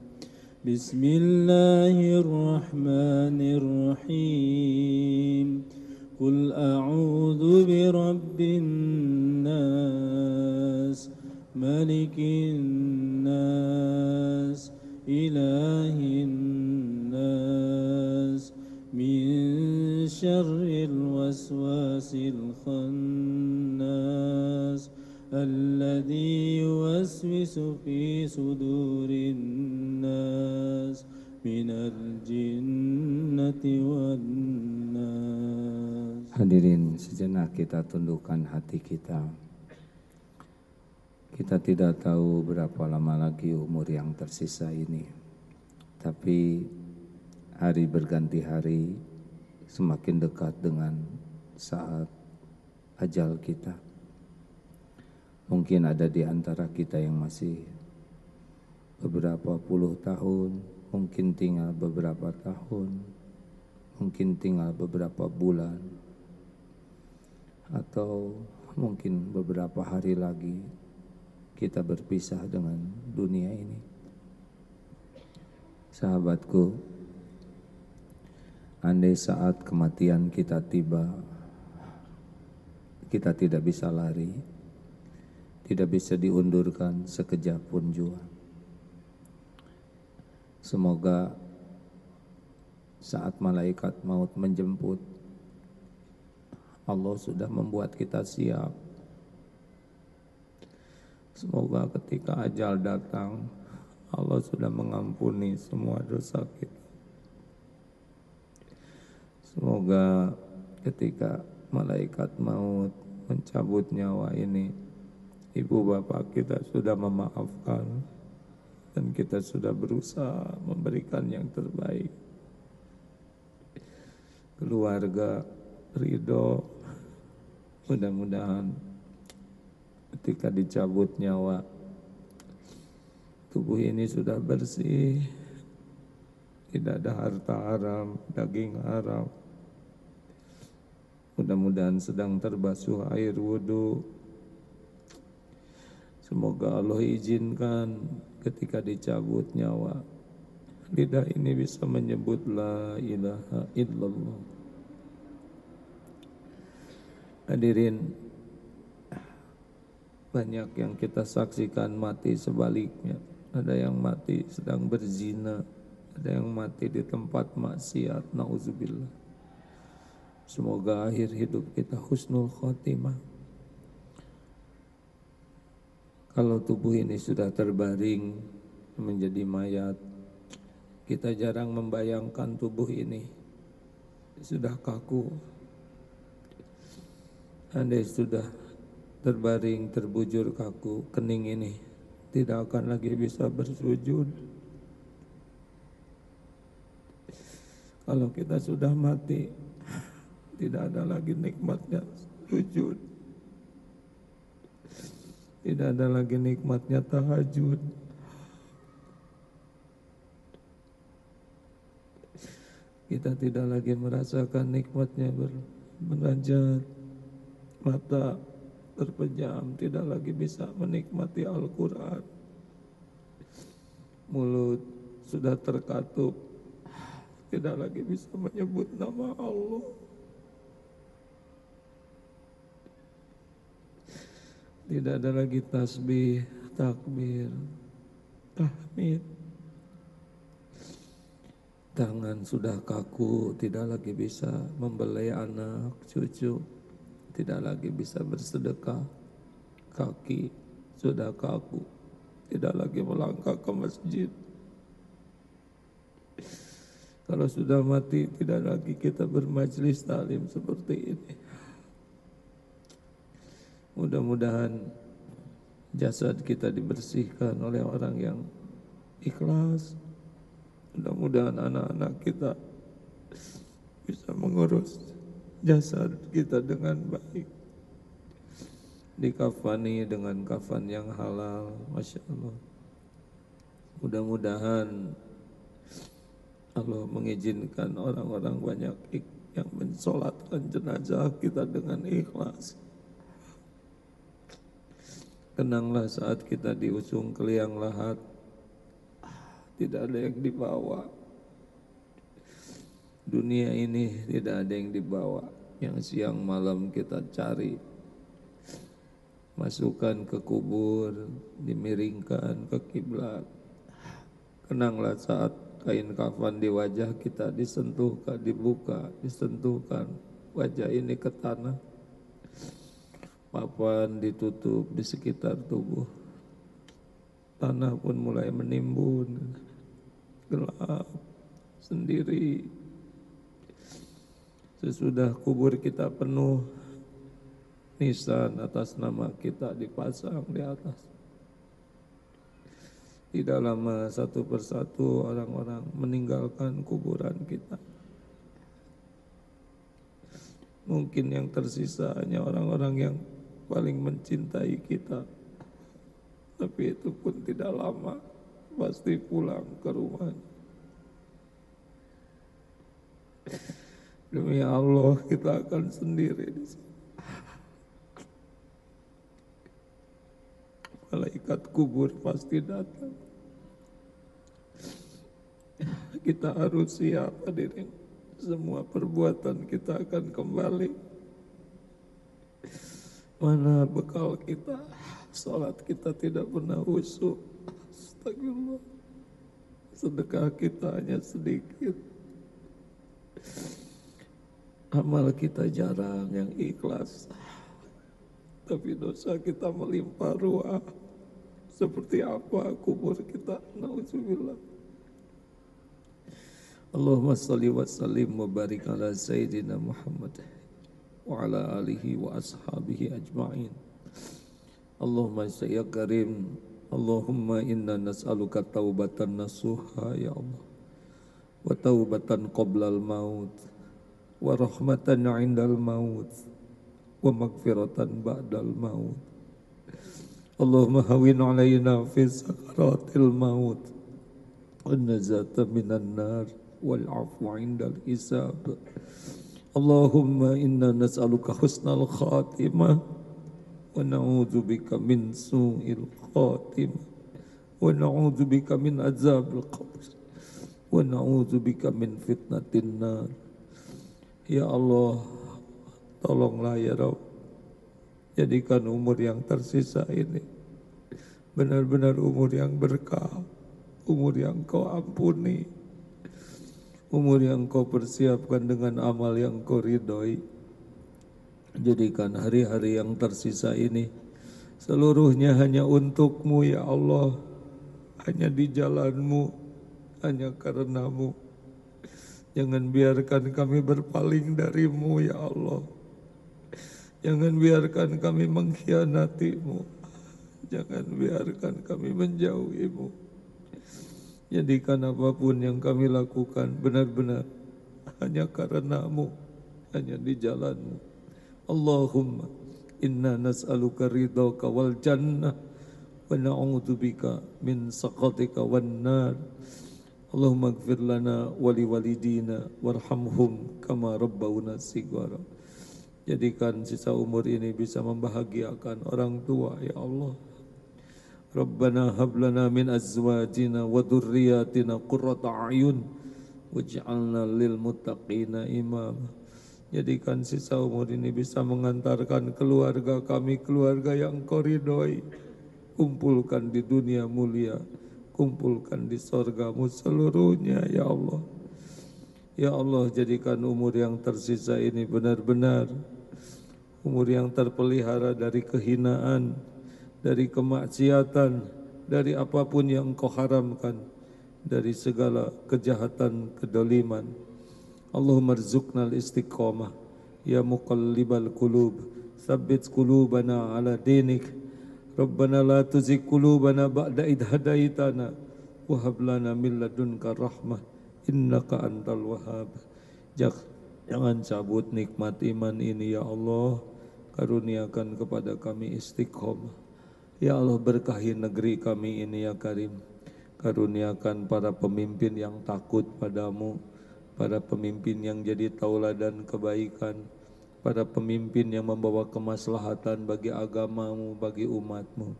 بسم الله الرحمن الرحيم. قل أعوذ برب الناس ملك الناس إله الناس من شر الوسواس الخناس الذي يوسوس في صدور الناس من الجنة والناس. Hadirin, sejenak kita tundukkan hati kita. Kita tidak tahu berapa lama lagi umur yang tersisa ini. Tapi hari berganti hari, semakin dekat dengan saat ajal kita. Mungkin ada di antara kita yang masih beberapa puluh tahun, mungkin tinggal beberapa tahun, mungkin tinggal beberapa bulan, atau mungkin beberapa hari lagi kita berpisah dengan dunia ini. Sahabatku, andai saat kematian kita tiba, kita tidak bisa lari, tidak bisa diundurkan sekejap pun jua. Semoga saat malaikat maut menjemput, Allah sudah membuat kita siap. Semoga ketika ajal datang, Allah sudah mengampuni semua dosa kita. Semoga ketika malaikat maut mencabut nyawa ini, ibu bapak kita sudah memaafkan dan kita sudah berusaha memberikan yang terbaik. keluarga ridho. Mudah-mudahan ketika dicabut nyawa, tubuh ini sudah bersih, tidak ada harta haram, daging haram. Mudah-mudahan sedang terbasuh air wudhu. Semoga Allah izinkan ketika dicabut nyawa, lidah ini bisa menyebut la ilaha illallah. Hadirin, banyak yang kita saksikan mati sebaliknya. Ada yang mati sedang berzina, ada yang mati di tempat maksiat, na'udzubillah. Semoga akhir hidup kita husnul khotimah. Kalau tubuh ini sudah terbaring menjadi mayat, kita jarang membayangkan tubuh ini sudah kaku. Andai sudah terbaring, terbujur kaku, kening ini tidak akan lagi bisa bersujud. Kalau kita sudah mati, tidak ada lagi nikmatnya sujud, tidak ada lagi nikmatnya tahajud. Kita tidak lagi merasakan nikmatnya bermunajat. Mata terpejam, tidak lagi bisa menikmati Al-Quran. Mulut sudah terkatup, tidak lagi bisa menyebut nama Allah. Tidak ada lagi tasbih, takbir, tahmid. Tangan sudah kaku, tidak lagi bisa membelai anak, cucu. Tidak lagi bisa bersedekah. Kaki sudah kaku, tidak lagi melangkah ke masjid. Kalau sudah mati, tidak lagi kita bermajlis taklim seperti ini. Mudah-mudahan jasad kita dibersihkan oleh orang yang ikhlas. Mudah-mudahan anak-anak kita bisa mengurus jasad kita dengan baik, dikafani dengan kafan yang halal, Masya Allah. Mudah-mudahan Allah mengizinkan orang-orang banyak yang mensolatkan jenazah kita dengan ikhlas. Kenanglah saat kita diusung ke liang lahat, tidak ada yang dibawa. Dunia ini tidak ada yang dibawa. Yang siang malam kita cari, masukkan ke kubur, dimiringkan ke kiblat. Kenanglah saat kain kafan di wajah kita disentuhkan, dibuka, disentuhkan wajah ini ke tanah. Papan ditutup di sekitar tubuh. Tanah pun mulai menimbun, gelap, sendiri. Sesudah kubur kita penuh, nisan atas nama kita dipasang di atas. Tidak lama satu persatu orang-orang meninggalkan kuburan kita. Mungkin yang tersisa hanya orang-orang yang paling mencintai kita. Tapi itu pun tidak lama, pasti pulang ke rumah. Demi Allah kita akan sendiri di sini. Malaikat kubur pasti datang. Kita harus siap, hadirin. Semua perbuatan kita akan kembali. Mana bekal kita? Salat kita tidak pernah khusyuk. Astagfirullah. Sedekah kita hanya sedikit. Amal kita jarang yang ikhlas. Tapi dosa kita melimpah ruah. Seperti apa kubur kita? Na'udzubillah. Allahumma salli wa sallim wa barik ala Sayyidina Muhammad wa ala alihi wa ashabihi ajma'in. Allahumma ya karim, Allahumma inna nas'aluka taubatan nasuha ya Allah, wa taubatan qoblal maut, wa rahmatan 'indal maut wa maghfiratan ba'dal maut. Allahumma hawwin 'alaina fi sakaratil maut wan najata minan nar wal 'afwa 'indal hisab. Allahumma inna nas'aluka husnal khatimah wa na'udzubika min su'il khatimah wa na'udzubika min azabil qabr wa na'udzubika min fitnatin nar. Ya Allah, tolonglah ya Rabb, jadikan umur yang tersisa ini benar-benar umur yang berkah, umur yang Kau ampuni, umur yang Kau persiapkan dengan amal yang Kau ridhoi. Jadikan hari-hari yang tersisa ini seluruhnya hanya untuk-Mu ya Allah, hanya di jalan-Mu, hanya karena-Mu. Jangan biarkan kami berpaling dari-Mu ya Allah. Jangan biarkan kami mengkhianati-Mu. Jangan biarkan kami menjauhi-Mu. Jadikan apapun yang kami lakukan benar-benar hanya karena-Mu, hanya di jalan-Mu. Allahumma inna nas'aluka ridhaka wal jannah wa na'udzubika min sakhatika wan nar. Allahumma ighfir lana wa liwalidina warhamhum kama rabbawna shighara. Jadikan sisa umur ini bisa membahagiakan orang tua ya Allah. Rabbana hab lana min azwajina wa dhurriyyatina qurrata a'yun waj'alna lil muttaqina imama. Jadikan sisa umur ini bisa mengantarkan keluarga kami, keluarga yang Kau ridhoi. Kumpulkan di dunia mulia, kumpulkan di sorga-Mu seluruhnya ya Allah. Ya Allah, jadikan umur yang tersisa ini benar-benar umur yang terpelihara dari kehinaan, dari kemaksiatan, dari apapun yang Engkau haramkan, dari segala kejahatan, kedoliman. Allahumma rzuqnal istiqamah ya muqallibal qulub tsabbit qulubana ala dinik. Rabbana la tuzigh qulubana ba'da idh hadaitana wa hab lana min ladunka rahmah innaka antal wahhab. Jangan cabut nikmat iman ini ya Allah. Karuniakan kepada kami istiqomah. Ya Allah, berkahi negeri kami ini ya Karim. Karuniakan para pemimpin yang takut padamu, para pemimpin yang jadi tauladan kebaikan, para pemimpin yang membawa kemaslahatan bagi agamamu, bagi umatmu.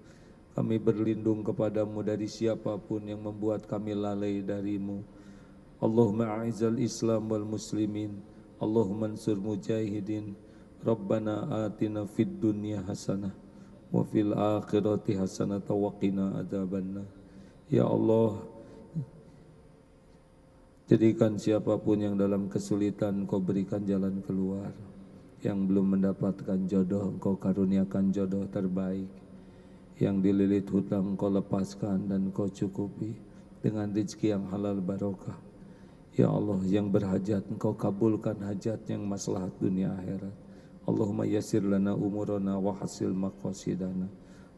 Kami berlindung kepadamu dari siapapun yang membuat kami lalai darimu. Allahumma a'izal Islam wal muslimin, Allahumma ansur mujahidin. Rabbana atina fid dunya hasanah wa fil akhirati hasanah wa qina adzabannar. Ya Allah, jadikan siapapun yang dalam kesulitan Kau berikan jalan keluar. Yang belum mendapatkan jodoh Engkau karuniakan jodoh terbaik. Yang dililit hutang Kau lepaskan dan Kau cukupi dengan rezeki yang halal barokah. Ya Allah, yang berhajat Engkau kabulkan hajat yang maslahat dunia akhirat. Allahumma yassir lana umurana wa hasil maqasidana.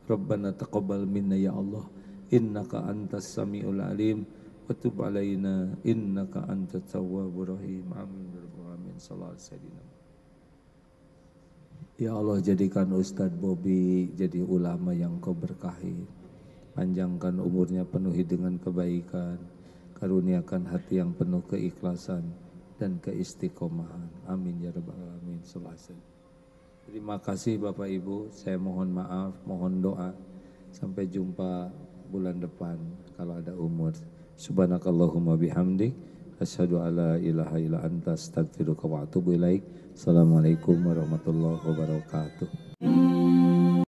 Rabbana taqabbal minna ya Allah, innaka antas samiul alim wa tub alaina innaka antat tawwabur rahim. Amin ya rabbal alamin. Sallallahu alaihi wasallam. Ya Allah, jadikan Ustadz Bobby jadi ulama yang Kau berkahi. Panjangkan umurnya, penuhi dengan kebaikan. Karuniakan hati yang penuh keikhlasan dan keistiqomahan. Amin ya rabbal alamin. Sallallahu alaihi wasallam. Terima kasih Bapak Ibu, saya mohon maaf, mohon doa. Sampai jumpa bulan depan kalau ada umur. Subhanakallahumma bihamdik, asyhadu alla ilaha illa anta astaghfiruka wa atubu ilaik. Assalamualaikum warahmatullahi wabarakatuh.